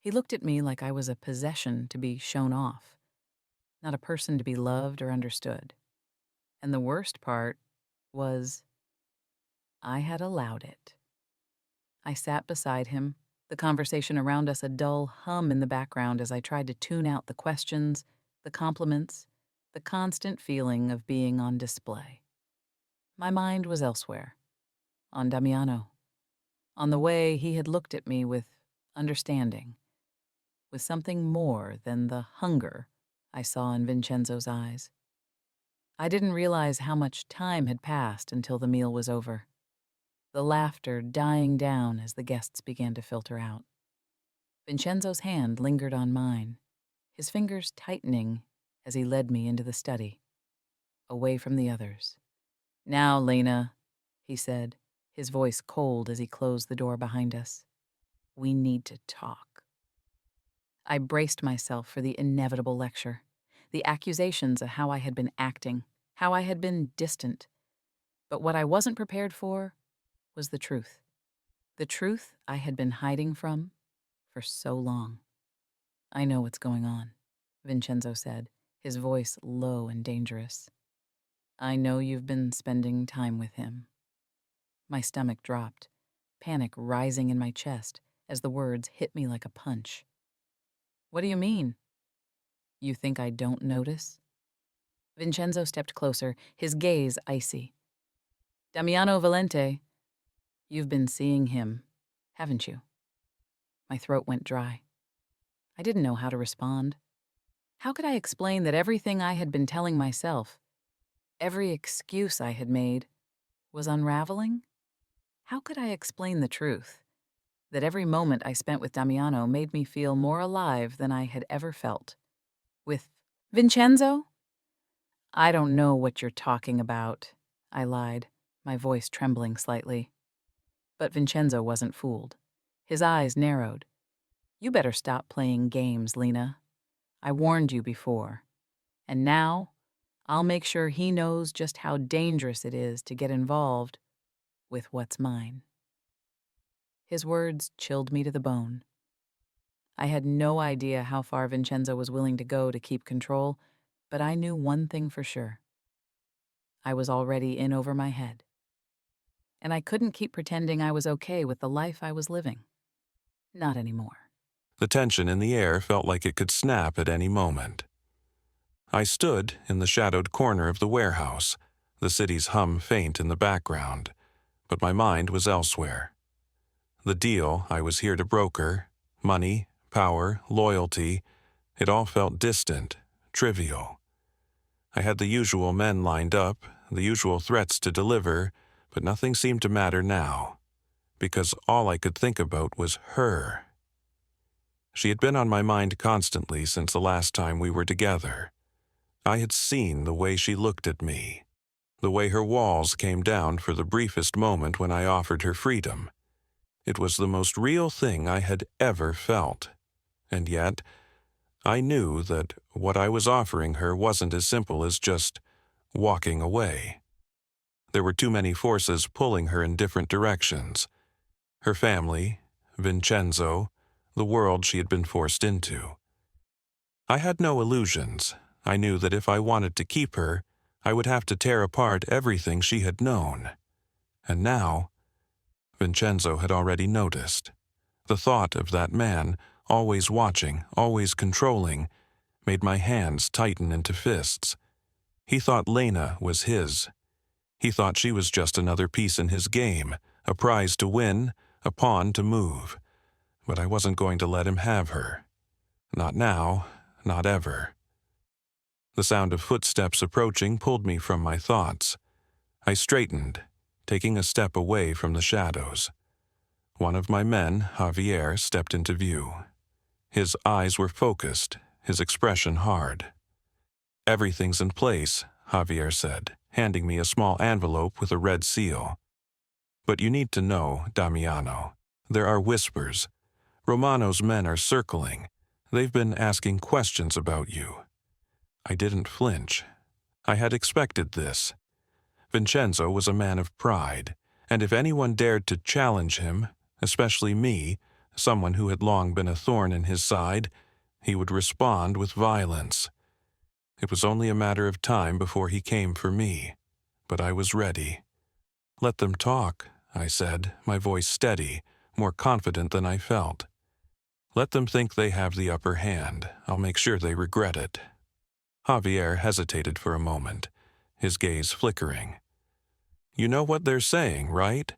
He looked at me like I was a possession to be shown off, not a person to be loved or understood. And the worst part was I had allowed it. I sat beside him, the conversation around us a dull hum in the background as I tried to tune out the questions, the compliments, the constant feeling of being on display. My mind was elsewhere, on Damiano, on the way he had looked at me with understanding, with something more than the hunger I saw in Vincenzo's eyes. I didn't realize how much time had passed until the meal was over, the laughter dying down as the guests began to filter out. Vincenzo's hand lingered on mine, his fingers tightening as he led me into the study, away from the others. "Now, Lena," he said, his voice cold as he closed the door behind us. "We need to talk." I braced myself for the inevitable lecture, the accusations of how I had been acting, how I had been distant. But what I wasn't prepared for was the truth. The truth I had been hiding from for so long. "I know what's going on," Vincenzo said, his voice low and dangerous. "I know you've been spending time with him." My stomach dropped, panic rising in my chest as the words hit me like a punch. "What do you mean?" "You think I don't notice?" Vincenzo stepped closer, his gaze icy. "Damiano Valente, you've been seeing him, haven't you?" My throat went dry. I didn't know how to respond. How could I explain that everything I had been telling myself, every excuse I had made, was unraveling? How could I explain the truth? That every moment I spent with Damiano made me feel more alive than I had ever felt. With Vincenzo? "I don't know what you're talking about," I lied, my voice trembling slightly. But Vincenzo wasn't fooled. His eyes narrowed. "You better stop playing games, Lena. I warned you before. And now, I'll make sure he knows just how dangerous it is to get involved with what's mine." His words chilled me to the bone. I had no idea how far Vincenzo was willing to go to keep control, but I knew one thing for sure. I was already in over my head. And I couldn't keep pretending I was okay with the life I was living. Not anymore. The tension in the air felt like it could snap at any moment. I stood in the shadowed corner of the warehouse, the city's hum faint in the background, but my mind was elsewhere. The deal I was here to broker, money, power, loyalty, it all felt distant, trivial. I had the usual men lined up, the usual threats to deliver, but nothing seemed to matter now, because all I could think about was her. She had been on my mind constantly since the last time we were together. I had seen the way she looked at me, The way her walls came down for the briefest moment when I offered her freedom. It was the most real thing I had ever felt. And yet, I knew that what I was offering her wasn't as simple as just walking away. There were too many forces pulling her in different directions. Her family, Vincenzo, the world she had been forced into. I had no illusions. I knew that if I wanted to keep her, I would have to tear apart everything she had known. And now, Vincenzo had already noticed. The thought of that man, always watching, always controlling, made my hands tighten into fists. He thought Lena was his. He thought she was just another piece in his game, a prize to win, a pawn to move. But I wasn't going to let him have her. Not now, not ever. The sound of footsteps approaching pulled me from my thoughts. I straightened, taking a step away from the shadows. One of my men, Javier, stepped into view. His eyes were focused, his expression hard. "Everything's in place," Javier said, handing me a small envelope with a red seal. "But you need to know, Damiano, there are whispers. Romano's men are circling. They've been asking questions about you." I didn't flinch. I had expected this. Vincenzo was a man of pride, and if anyone dared to challenge him, especially me, someone who had long been a thorn in his side, he would respond with violence. It was only a matter of time before he came for me, but I was ready. "Let them talk," I said, my voice steady, more confident than I felt. "Let them think they have the upper hand. I'll make sure they regret it." Javier hesitated for a moment, his gaze flickering. "You know what they're saying, right?"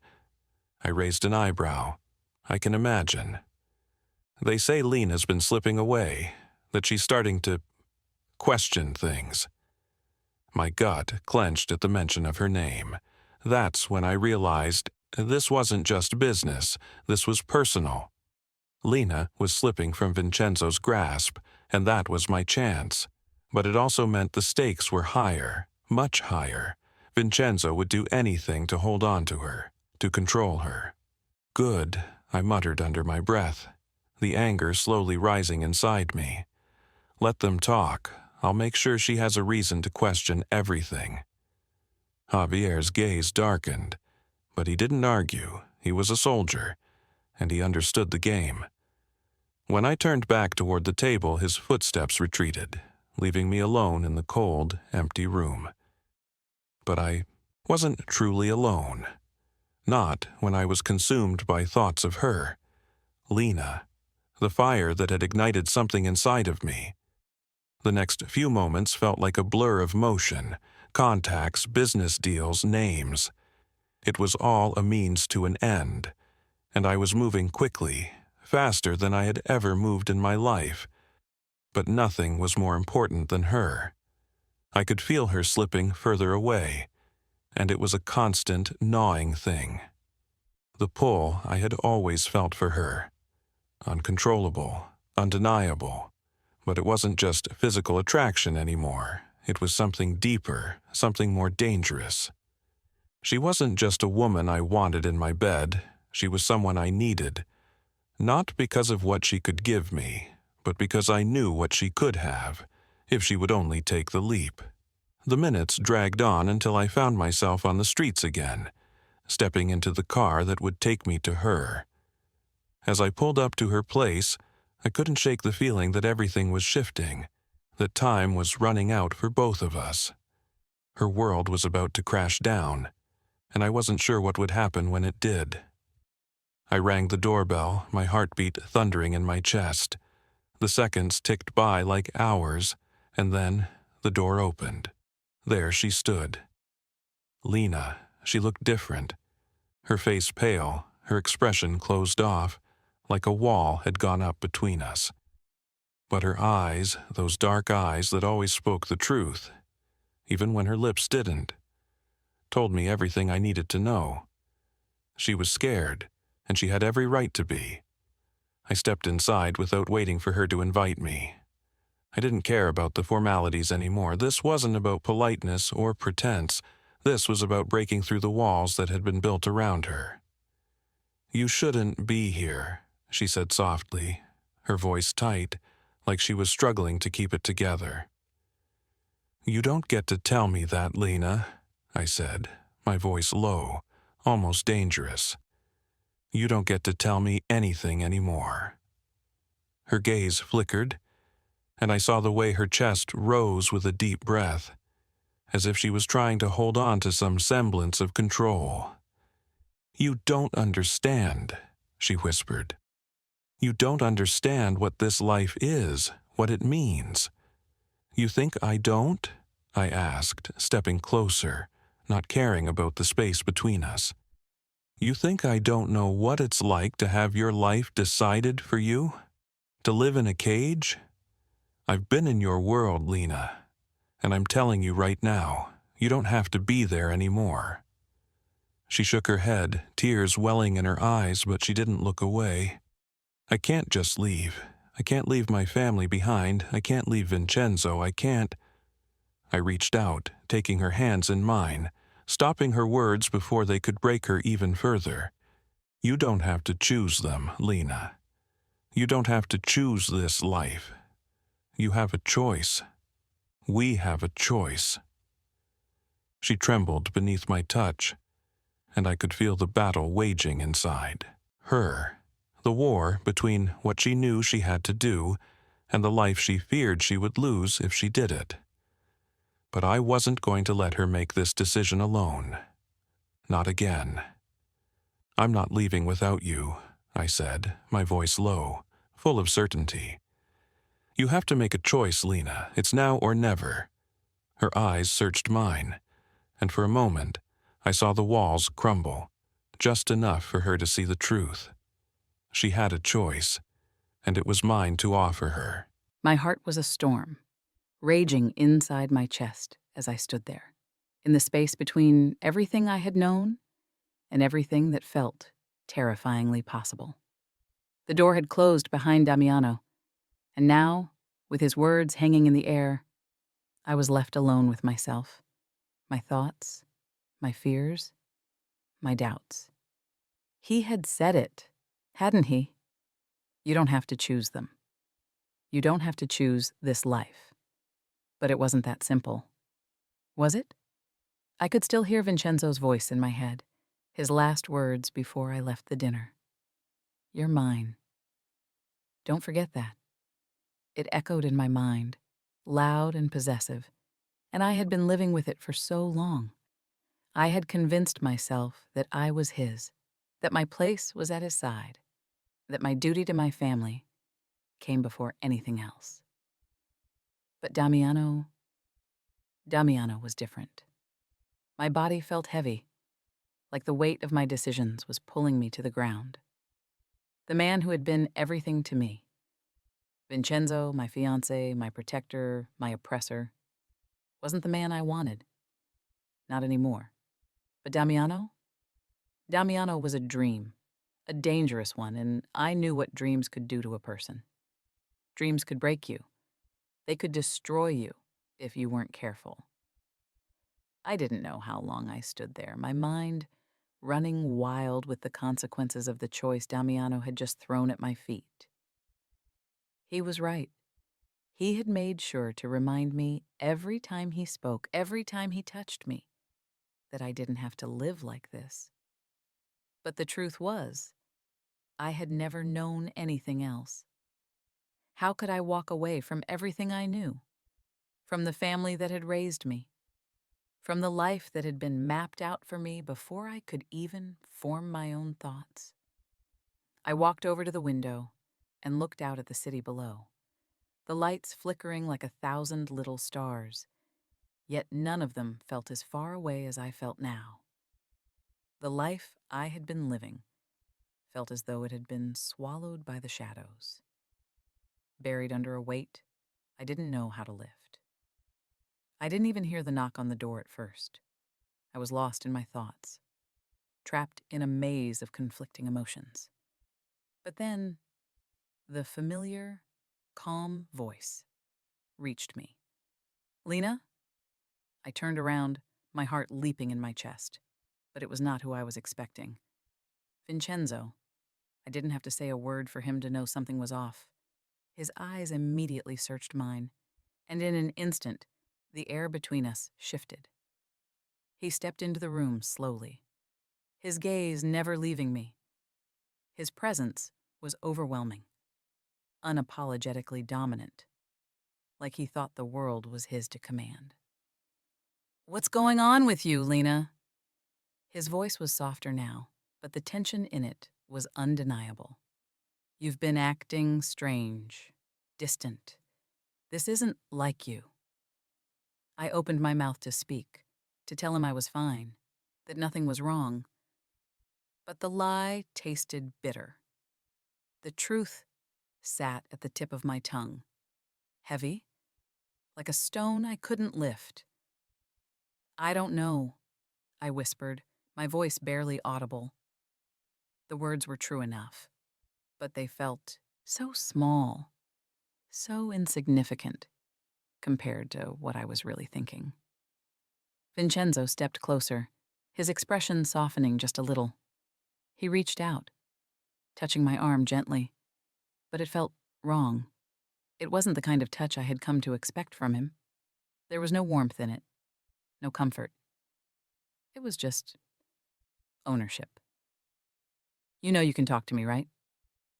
I raised an eyebrow. "I can imagine." "They say Lena's been slipping away, that she's starting to question things." My gut clenched at the mention of her name. That's when I realized this wasn't just business, this was personal. Lena was slipping from Vincenzo's grasp, and that was my chance. But it also meant the stakes were higher, much higher. Vincenzo would do anything to hold on to her, to control her. "Good," I muttered under my breath, the anger slowly rising inside me. "Let them talk. I'll make sure she has a reason to question everything." Javier's gaze darkened, but he didn't argue. He was a soldier, and he understood the game. When I turned back toward the table, his footsteps retreated, leaving me alone in the cold, empty room. But I wasn't truly alone. Not when I was consumed by thoughts of her. Lena, the fire that had ignited something inside of me. The next few moments felt like a blur of motion, contacts, business deals, names. It was all a means to an end, and I was moving quickly, faster than I had ever moved in my life. But nothing was more important than her. I could feel her slipping further away, and it was a constant, gnawing thing. The pull I had always felt for her. Uncontrollable, undeniable. But it wasn't just physical attraction anymore. It was something deeper, something more dangerous. She wasn't just a woman I wanted in my bed. She was someone I needed. Not because of what she could give me, but because I knew what she could have, if she would only take the leap. The minutes dragged on until I found myself on the streets again, stepping into the car that would take me to her. As I pulled up to her place, I couldn't shake the feeling that everything was shifting, that time was running out for both of us. Her world was about to crash down, and I wasn't sure what would happen when it did. I rang the doorbell, my heartbeat thundering in my chest. The seconds ticked by like hours, and then the door opened. There she stood. Lena, she looked different. Her face pale, her expression closed off, like a wall had gone up between us. But her eyes, those dark eyes that always spoke the truth, even when her lips didn't, told me everything I needed to know. She was scared, and she had every right to be. I stepped inside without waiting for her to invite me. I didn't care about the formalities anymore. This wasn't about politeness or pretense. This was about breaking through the walls that had been built around her. "You shouldn't be here," she said softly, her voice tight, like she was struggling to keep it together. "You don't get to tell me that, Lena," I said, my voice low, almost dangerous. "You don't get to tell me anything anymore." Her gaze flickered, and I saw the way her chest rose with a deep breath, as if she was trying to hold on to some semblance of control. "You don't understand," she whispered. "You don't understand what this life is, what it means." "You think I don't?" I asked, stepping closer, not caring about the space between us. "You think I don't know what it's like to have your life decided for you? To live in a cage? I've been in your world, Lena, and I'm telling you right now, you don't have to be there anymore." She shook her head, tears welling in her eyes, but she didn't look away. "I can't just leave. I can't leave my family behind. I can't leave Vincenzo. I can't." I reached out, taking her hands in mine, stopping her words before they could break her even further. "You don't have to choose them, Lena. You don't have to choose this life. You have a choice. We have a choice." She trembled beneath my touch, and I could feel the battle waging inside her, the war between what she knew she had to do and the life she feared she would lose if she did it. But I wasn't going to let her make this decision alone. Not again. "I'm not leaving without you," I said, my voice low, full of certainty. "You have to make a choice, Lena. It's now or never." Her eyes searched mine, and for a moment I saw the walls crumble, just enough for her to see the truth. She had a choice, and it was mine to offer her. My heart was a storm, raging inside my chest as I stood there, in the space between everything I had known and everything that felt terrifyingly possible. The door had closed behind Damiano, and now, with his words hanging in the air, I was left alone with myself, my thoughts, my fears, my doubts. He had said it, hadn't he? You don't have to choose them. You don't have to choose this life. But it wasn't that simple. Was it? I could still hear Vincenzo's voice in my head, his last words before I left the dinner. "You're mine. Don't forget that." It echoed in my mind, loud and possessive, and I had been living with it for so long. I had convinced myself that I was his, that my place was at his side, that my duty to my family came before anything else. But Damiano was different. My body felt heavy, like the weight of my decisions was pulling me to the ground. The man who had been everything to me, Vincenzo, my fiancé, my protector, my oppressor, wasn't the man I wanted. Not anymore. But Damiano was a dream, a dangerous one, and I knew what dreams could do to a person. Dreams could break you. They could destroy you if you weren't careful. I didn't know how long I stood there, my mind running wild with the consequences of the choice Damiano had just thrown at my feet. He was right. He had made sure to remind me every time he spoke, every time he touched me, that I didn't have to live like this. But the truth was, I had never known anything else. How could I walk away from everything I knew? From the family that had raised me? From the life that had been mapped out for me before I could even form my own thoughts? I walked over to the window and looked out at the city below, the lights flickering like 1,000 little stars, yet none of them felt as far away as I felt now. The life I had been living felt as though it had been swallowed by the shadows. Buried under a weight I didn't know how to lift. I didn't even hear the knock on the door at first. I was lost in my thoughts, trapped in a maze of conflicting emotions. But then, the familiar, calm voice reached me. "Lena?" I turned around, my heart leaping in my chest. But it was not who I was expecting. Vincenzo. I didn't have to say a word for him to know something was off. His eyes immediately searched mine, and in an instant, the air between us shifted. He stepped into the room slowly, his gaze never leaving me. His presence was overwhelming, unapologetically dominant, like he thought the world was his to command. "What's going on with you, Lena?" His voice was softer now, but the tension in it was undeniable. "You've been acting strange, distant. This isn't like you." I opened my mouth to speak, to tell him I was fine, that nothing was wrong. But the lie tasted bitter. The truth sat at the tip of my tongue, heavy, like a stone I couldn't lift. "I don't know," I whispered, my voice barely audible. The words were true enough, but they felt so small, so insignificant compared to what I was really thinking. Vincenzo stepped closer, his expression softening just a little. He reached out, touching my arm gently, but it felt wrong. It wasn't the kind of touch I had come to expect from him. There was no warmth in it, no comfort. It was just ownership. "You know you can talk to me, right?"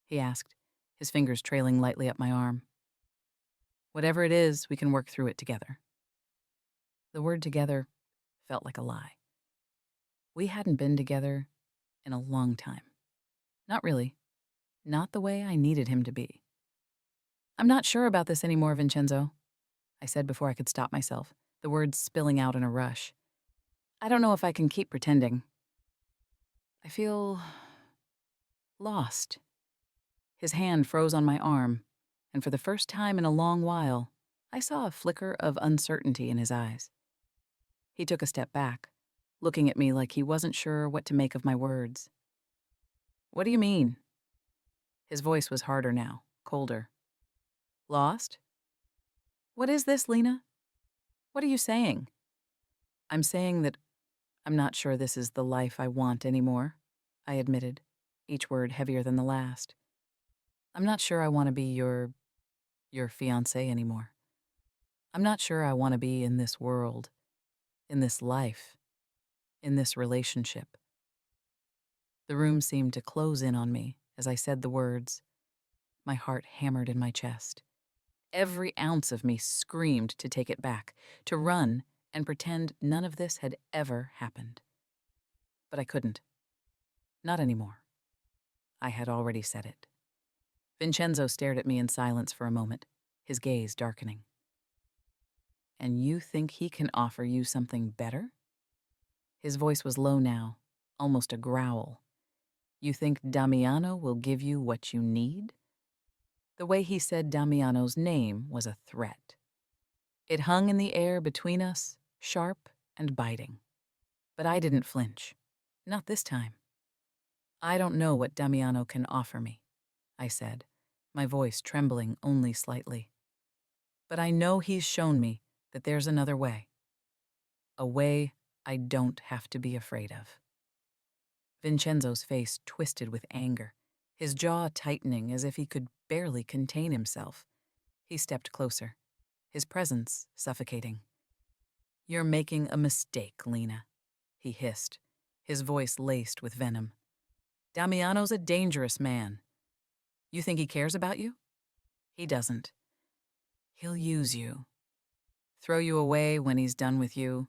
he asked, his fingers trailing lightly up my arm. "Whatever it is, we can work through it together." The word together felt like a lie. We hadn't been together in a long time. Not really. Not the way I needed him to be. "I'm not sure about this anymore, Vincenzo," I said before I could stop myself, the words spilling out in a rush. "I don't know if I can keep pretending. I feel lost." His hand froze on my arm, and for the first time in a long while, I saw a flicker of uncertainty in his eyes. He took a step back, looking at me like he wasn't sure what to make of my words. "What do you mean?" His voice was harder now, colder. "Lost? What is this, Lena? What are you saying?" "I'm saying that I'm not sure this is the life I want anymore," I admitted, each word heavier than the last. "I'm not sure I want to be your fiancée anymore. I'm not sure I want to be in this world, in this life, in this relationship." The room seemed to close in on me as I said the words. My heart hammered in my chest. Every ounce of me screamed to take it back, to run and pretend none of this had ever happened. But I couldn't. Not anymore. I had already said it. Vincenzo stared at me in silence for a moment, his gaze darkening. "And you think he can offer you something better?" His voice was low now, almost a growl. "You think Damiano will give you what you need?" The way he said Damiano's name was a threat. It hung in the air between us, sharp and biting. But I didn't flinch. Not this time. "I don't know what Damiano can offer me," I said, my voice trembling only slightly. "But I know he's shown me that there's another way. A way I don't have to be afraid of." Vincenzo's face twisted with anger, his jaw tightening as if he could barely contain himself. He stepped closer, his presence suffocating. "You're making a mistake, Lena," he hissed, his voice laced with venom. "Damiano's a dangerous man. You think he cares about you? He doesn't. He'll use you. Throw you away when he's done with you,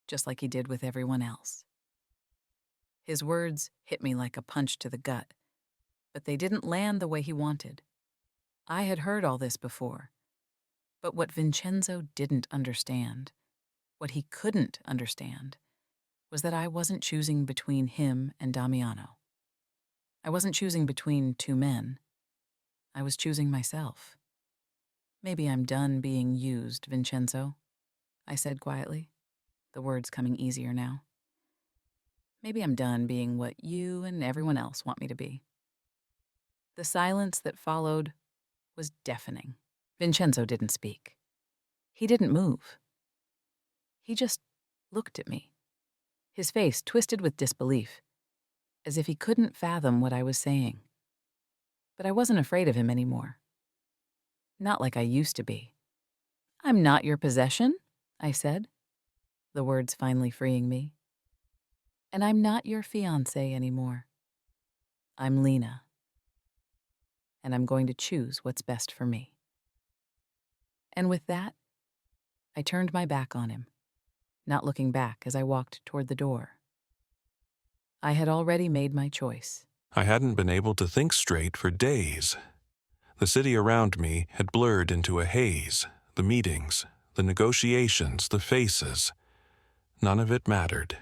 just like he did with everyone else." His words hit me like a punch to the gut, but they didn't land the way he wanted. I had heard all this before, but what Vincenzo didn't understand, what he couldn't understand, was that I wasn't choosing between him and Damiano. I wasn't choosing between two men. I was choosing myself. "Maybe I'm done being used, Vincenzo," I said quietly, the words coming easier now. "Maybe I'm done being what you and everyone else want me to be." The silence that followed was deafening. Vincenzo didn't speak. He didn't move. He just looked at me, his face twisted with disbelief, as if he couldn't fathom what I was saying. But I wasn't afraid of him anymore. Not like I used to be. "I'm not your possession," I said, the words finally freeing me. "And I'm not your fiancée anymore. I'm Lena. And I'm going to choose what's best for me." And with that, I turned my back on him, not looking back as I walked toward the door. I had already made my choice. I hadn't been able to think straight for days. The city around me had blurred into a haze. The meetings, the negotiations, the faces. None of it mattered.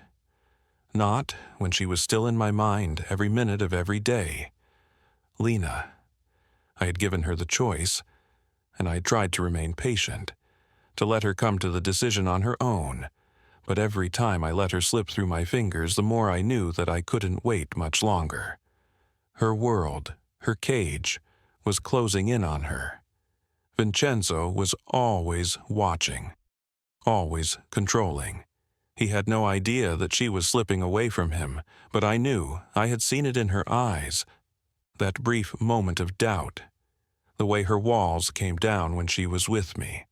Not when she was still in my mind every minute of every day. Lena. I had given her the choice, and I had tried to remain patient, to let her come to the decision on her own. But every time I let her slip through my fingers, the more I knew that I couldn't wait much longer. Her world, her cage, was closing in on her. Vincenzo was always watching, always controlling. He had no idea that she was slipping away from him, but I knew, I had seen it in her eyes, that brief moment of doubt, the way her walls came down when she was with me,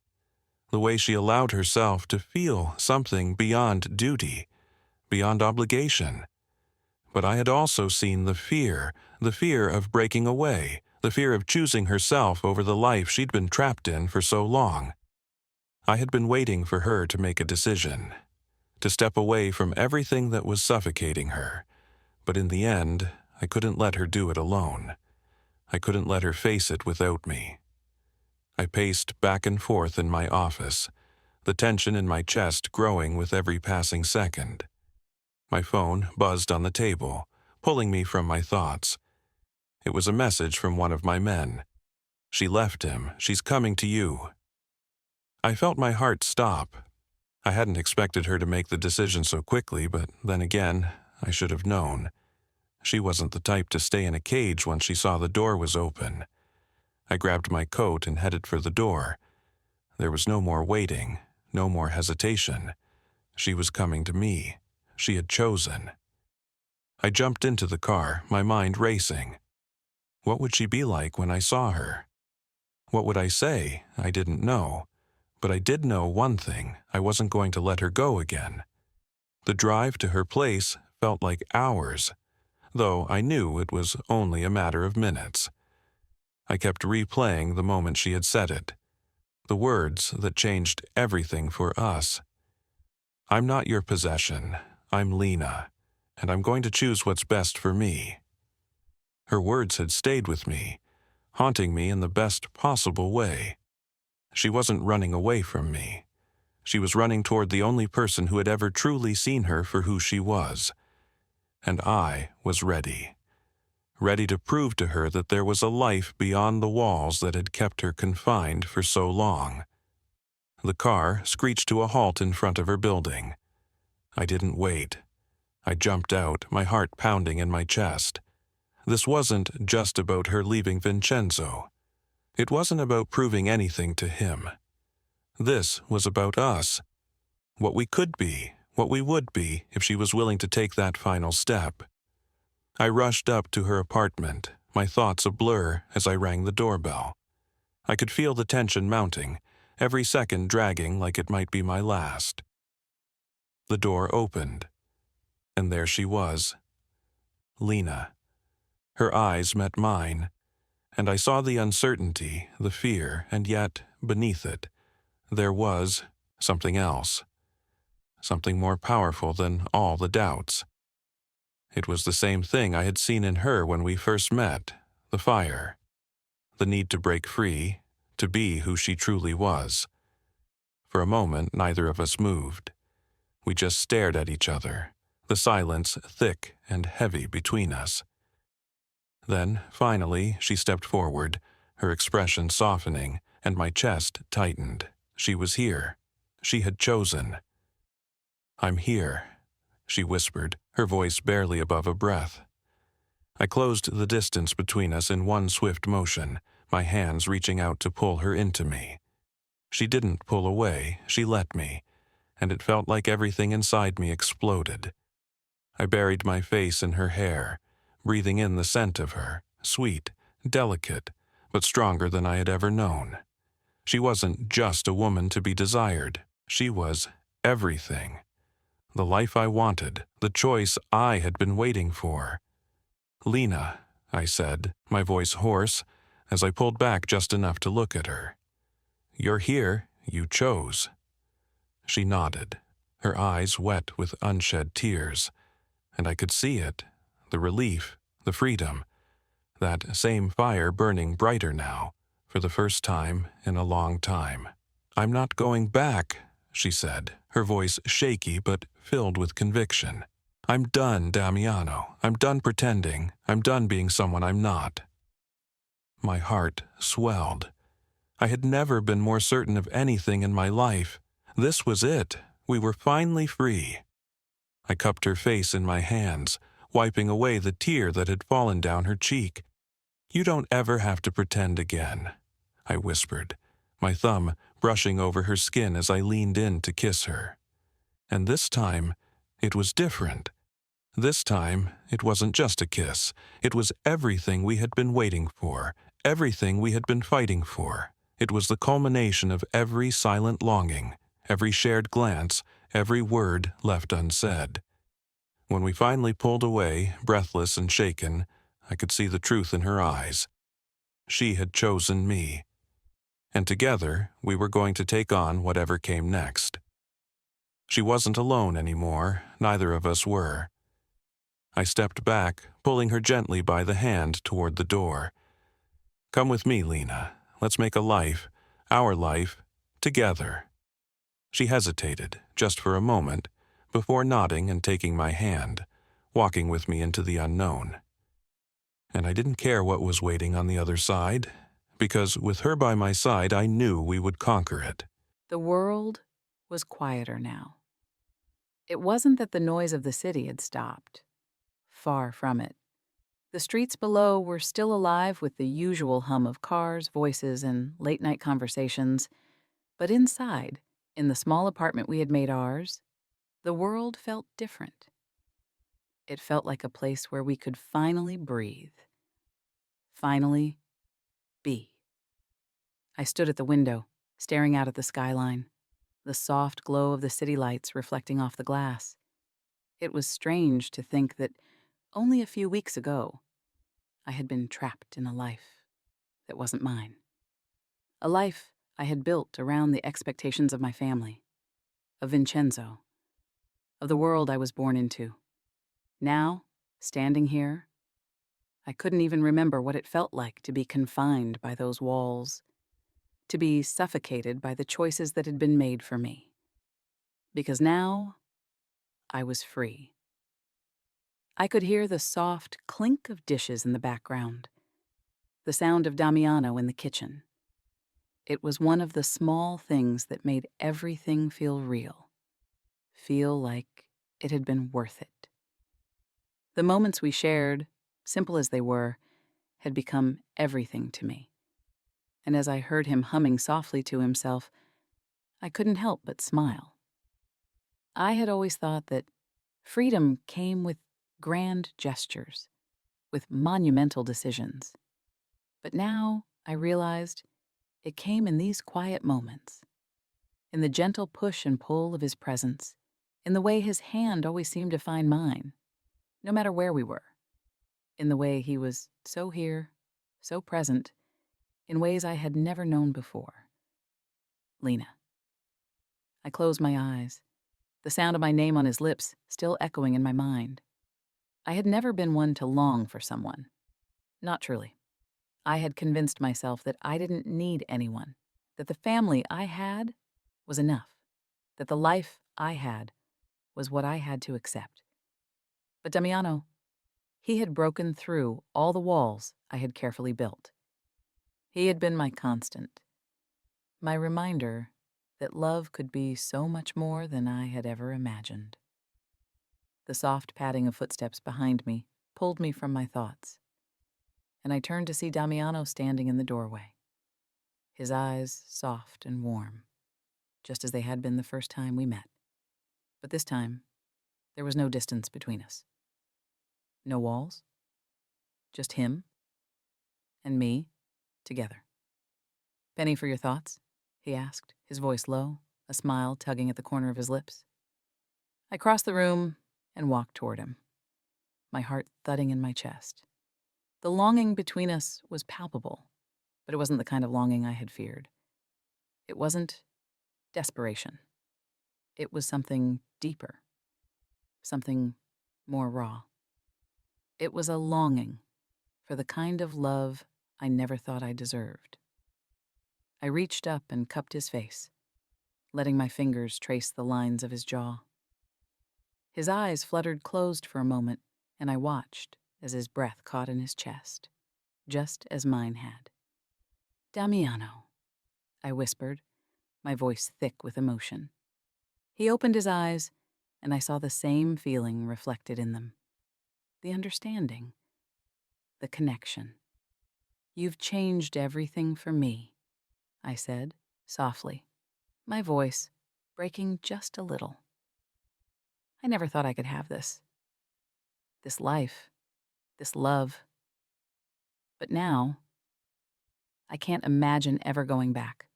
the way she allowed herself to feel something beyond duty, beyond obligation. But I had also seen the fear of breaking away, the fear of choosing herself over the life she'd been trapped in for so long. I had been waiting for her to make a decision, to step away from everything that was suffocating her. But in the end, I couldn't let her do it alone. I couldn't let her face it without me. I paced back and forth in my office, the tension in my chest growing with every passing second. My phone buzzed on the table, pulling me from my thoughts. It was a message from one of my men. "She left him. She's coming to you." I felt my heart stop. I hadn't expected her to make the decision so quickly, but then again, I should have known. She wasn't the type to stay in a cage once she saw the door was open. I grabbed my coat and headed for the door. There was no more waiting, no more hesitation. She was coming to me. She had chosen. I jumped into the car, my mind racing. What would she be like when I saw her? What would I say? I didn't know. But I did know one thing: I wasn't going to let her go again. The drive to her place felt like hours, though I knew it was only a matter of minutes. I kept replaying the moment she had said it, the words that changed everything for us. "I'm not your possession. I'm Lena, and I'm going to choose what's best for me." Her words had stayed with me, haunting me in the best possible way. She wasn't running away from me. She was running toward the only person who had ever truly seen her for who she was. And I was ready. Ready to prove to her that there was a life beyond the walls that had kept her confined for so long. The car screeched to a halt in front of her building. I didn't wait. I jumped out, my heart pounding in my chest. This wasn't just about her leaving Vincenzo. It wasn't about proving anything to him. This was about us. What we could be, what we would be if she was willing to take that final step. I rushed up to her apartment, my thoughts a blur as I rang the doorbell. I could feel the tension mounting, every second dragging like it might be my last. The door opened, and there she was, Lena. Her eyes met mine, and I saw the uncertainty, the fear, and yet, beneath it, there was something else, something more powerful than all the doubts. It was the same thing I had seen in her when we first met, the fire, the need to break free, to be who she truly was. For a moment, neither of us moved. We just stared at each other, the silence thick and heavy between us. Then, finally, she stepped forward, her expression softening, and my chest tightened. She was here. She had chosen. "I'm here," she whispered, her voice barely above a breath. I closed the distance between us in one swift motion, my hands reaching out to pull her into me. She didn't pull away, she let me, and it felt like everything inside me exploded. I buried my face in her hair, breathing in the scent of her, sweet, delicate, but stronger than I had ever known. She wasn't just a woman to be desired. She was everything. The life I wanted, the choice I had been waiting for. "Lena," I said, my voice hoarse, as I pulled back just enough to look at her. "You're here. You chose." She nodded, her eyes wet with unshed tears, and I could see it, the relief, the freedom, that same fire burning brighter now, for the first time in a long time. "I'm not going back," she said, her voice shaky but filled with conviction. "I'm done, Damiano. I'm done pretending. I'm done being someone I'm not." My heart swelled. I had never been more certain of anything in my life. This was it. We were finally free. I cupped her face in my hands, wiping away the tear that had fallen down her cheek. "You don't ever have to pretend again," I whispered, my thumb brushing over her skin as I leaned in to kiss her. And this time, it was different. This time, it wasn't just a kiss. It was everything we had been waiting for, everything we had been fighting for. It was the culmination of every silent longing, every shared glance, every word left unsaid. When we finally pulled away, breathless and shaken, I could see the truth in her eyes. She had chosen me. And together, we were going to take on whatever came next. She wasn't alone anymore, neither of us were. I stepped back, pulling her gently by the hand toward the door. "Come with me, Lena. Let's make a life, our life, together." She hesitated, just for a moment, before nodding and taking my hand, walking with me into the unknown. And I didn't care what was waiting on the other side, because with her by my side, I knew we would conquer it. The world was quieter now. It wasn't that the noise of the city had stopped. Far from it. The streets below were still alive with the usual hum of cars, voices, and late-night conversations. But inside, in the small apartment we had made ours, the world felt different. It felt like a place where we could finally breathe. Finally be. I stood at the window, staring out at the skyline, the soft glow of the city lights reflecting off the glass. It was strange to think that only a few weeks ago, I had been trapped in a life that wasn't mine. A life I had built around the expectations of my family, of Vincenzo, of the world I was born into. Now, standing here, I couldn't even remember what it felt like to be confined by those walls, to be suffocated by the choices that had been made for me. Because now, I was free. I could hear the soft clink of dishes in the background, the sound of Damiano in the kitchen. It was one of the small things that made everything feel real, feel like it had been worth it. The moments we shared, simple as they were, had become everything to me. And as I heard him humming softly to himself, I couldn't help but smile. I had always thought that freedom came with grand gestures, with monumental decisions. But now I realized it came in these quiet moments, in the gentle push and pull of his presence, in the way his hand always seemed to find mine, no matter where we were, in the way he was so here, so present, in ways I had never known before. Lena. I closed my eyes, the sound of my name on his lips still echoing in my mind. I had never been one to long for someone. Not truly. I had convinced myself that I didn't need anyone, that the family I had was enough, that the life I had was what I had to accept. But Damiano, he had broken through all the walls I had carefully built. He had been my constant, my reminder that love could be so much more than I had ever imagined. The soft padding of footsteps behind me pulled me from my thoughts, and I turned to see Damiano standing in the doorway, his eyes soft and warm, just as they had been the first time we met. But this time, there was no distance between us. No walls, just him and me together. "Penny for your thoughts?" he asked, his voice low, a smile tugging at the corner of his lips. I crossed the room and walked toward him, my heart thudding in my chest. The longing between us was palpable, but it wasn't the kind of longing I had feared. It wasn't desperation. It was something deeper, something more raw. It was a longing for the kind of love I never thought I deserved. I reached up and cupped his face, letting my fingers trace the lines of his jaw. His eyes fluttered closed for a moment, and I watched as his breath caught in his chest, just as mine had. "Damiano," I whispered, my voice thick with emotion. He opened his eyes, and I saw the same feeling reflected in them. The understanding, the connection. "You've changed everything for me," I said, softly, my voice breaking just a little. I never thought I could have this. This life, this love. But now, I can't imagine ever going back.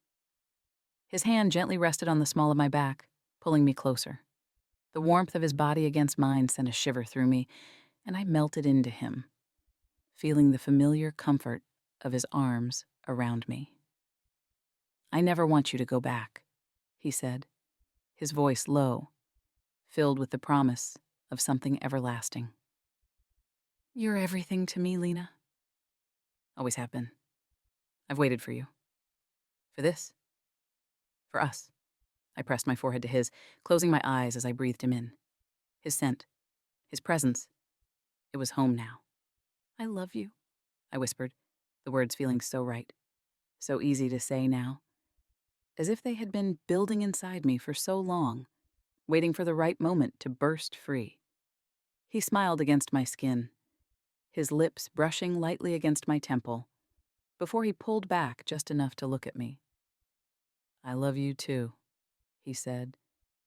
His hand gently rested on the small of my back, pulling me closer. The warmth of his body against mine sent a shiver through me, and I melted into him, feeling the familiar comfort of his arms around me. "I never want you to go back," he said, his voice low, filled with the promise of something everlasting. "You're everything to me, Lena. Always have been. I've waited for you. For this. For us." I pressed my forehead to his, closing my eyes as I breathed him in. His scent, his presence. It was home now. "I love you," I whispered, the words feeling so right, so easy to say now, as if they had been building inside me for so long, waiting for the right moment to burst free. He smiled against my skin, his lips brushing lightly against my temple, before he pulled back just enough to look at me. "I love you too," he said,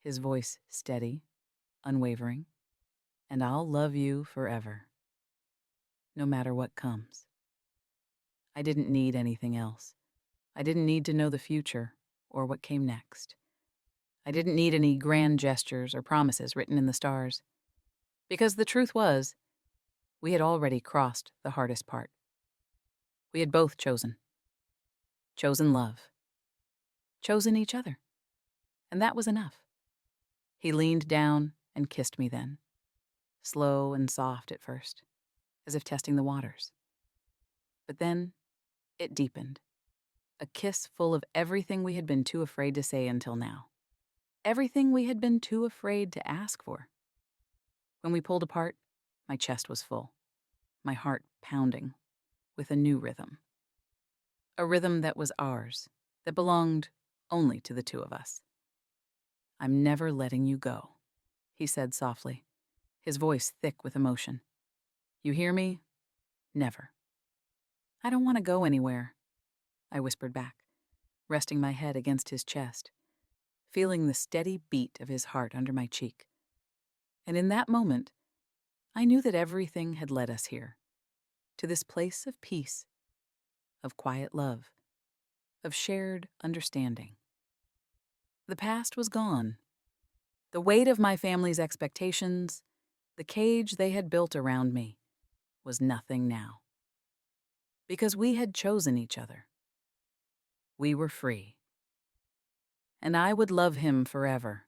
his voice steady, unwavering, "and I'll love you forever, no matter what comes." I didn't need anything else. I didn't need to know the future or what came next. I didn't need any grand gestures or promises written in the stars. Because the truth was, we had already crossed the hardest part. We had both chosen. Chosen love. Chosen each other. And that was enough. He leaned down and kissed me then, slow and soft at first, as if testing the waters. But then it deepened. A kiss full of everything we had been too afraid to say until now. Everything we had been too afraid to ask for. When we pulled apart, my chest was full, my heart pounding, with a new rhythm. A rhythm that was ours, that belonged only to the two of us. "I'm never letting you go," he said softly, his voice thick with emotion. "You hear me? Never." "I don't want to go anywhere," I whispered back, resting my head against his chest, feeling the steady beat of his heart under my cheek. And in that moment, I knew that everything had led us here, to this place of peace, of quiet love, of shared understanding. The past was gone. The weight of my family's expectations, the cage they had built around me, was nothing now. Because we had chosen each other. We were free. And I would love him forever,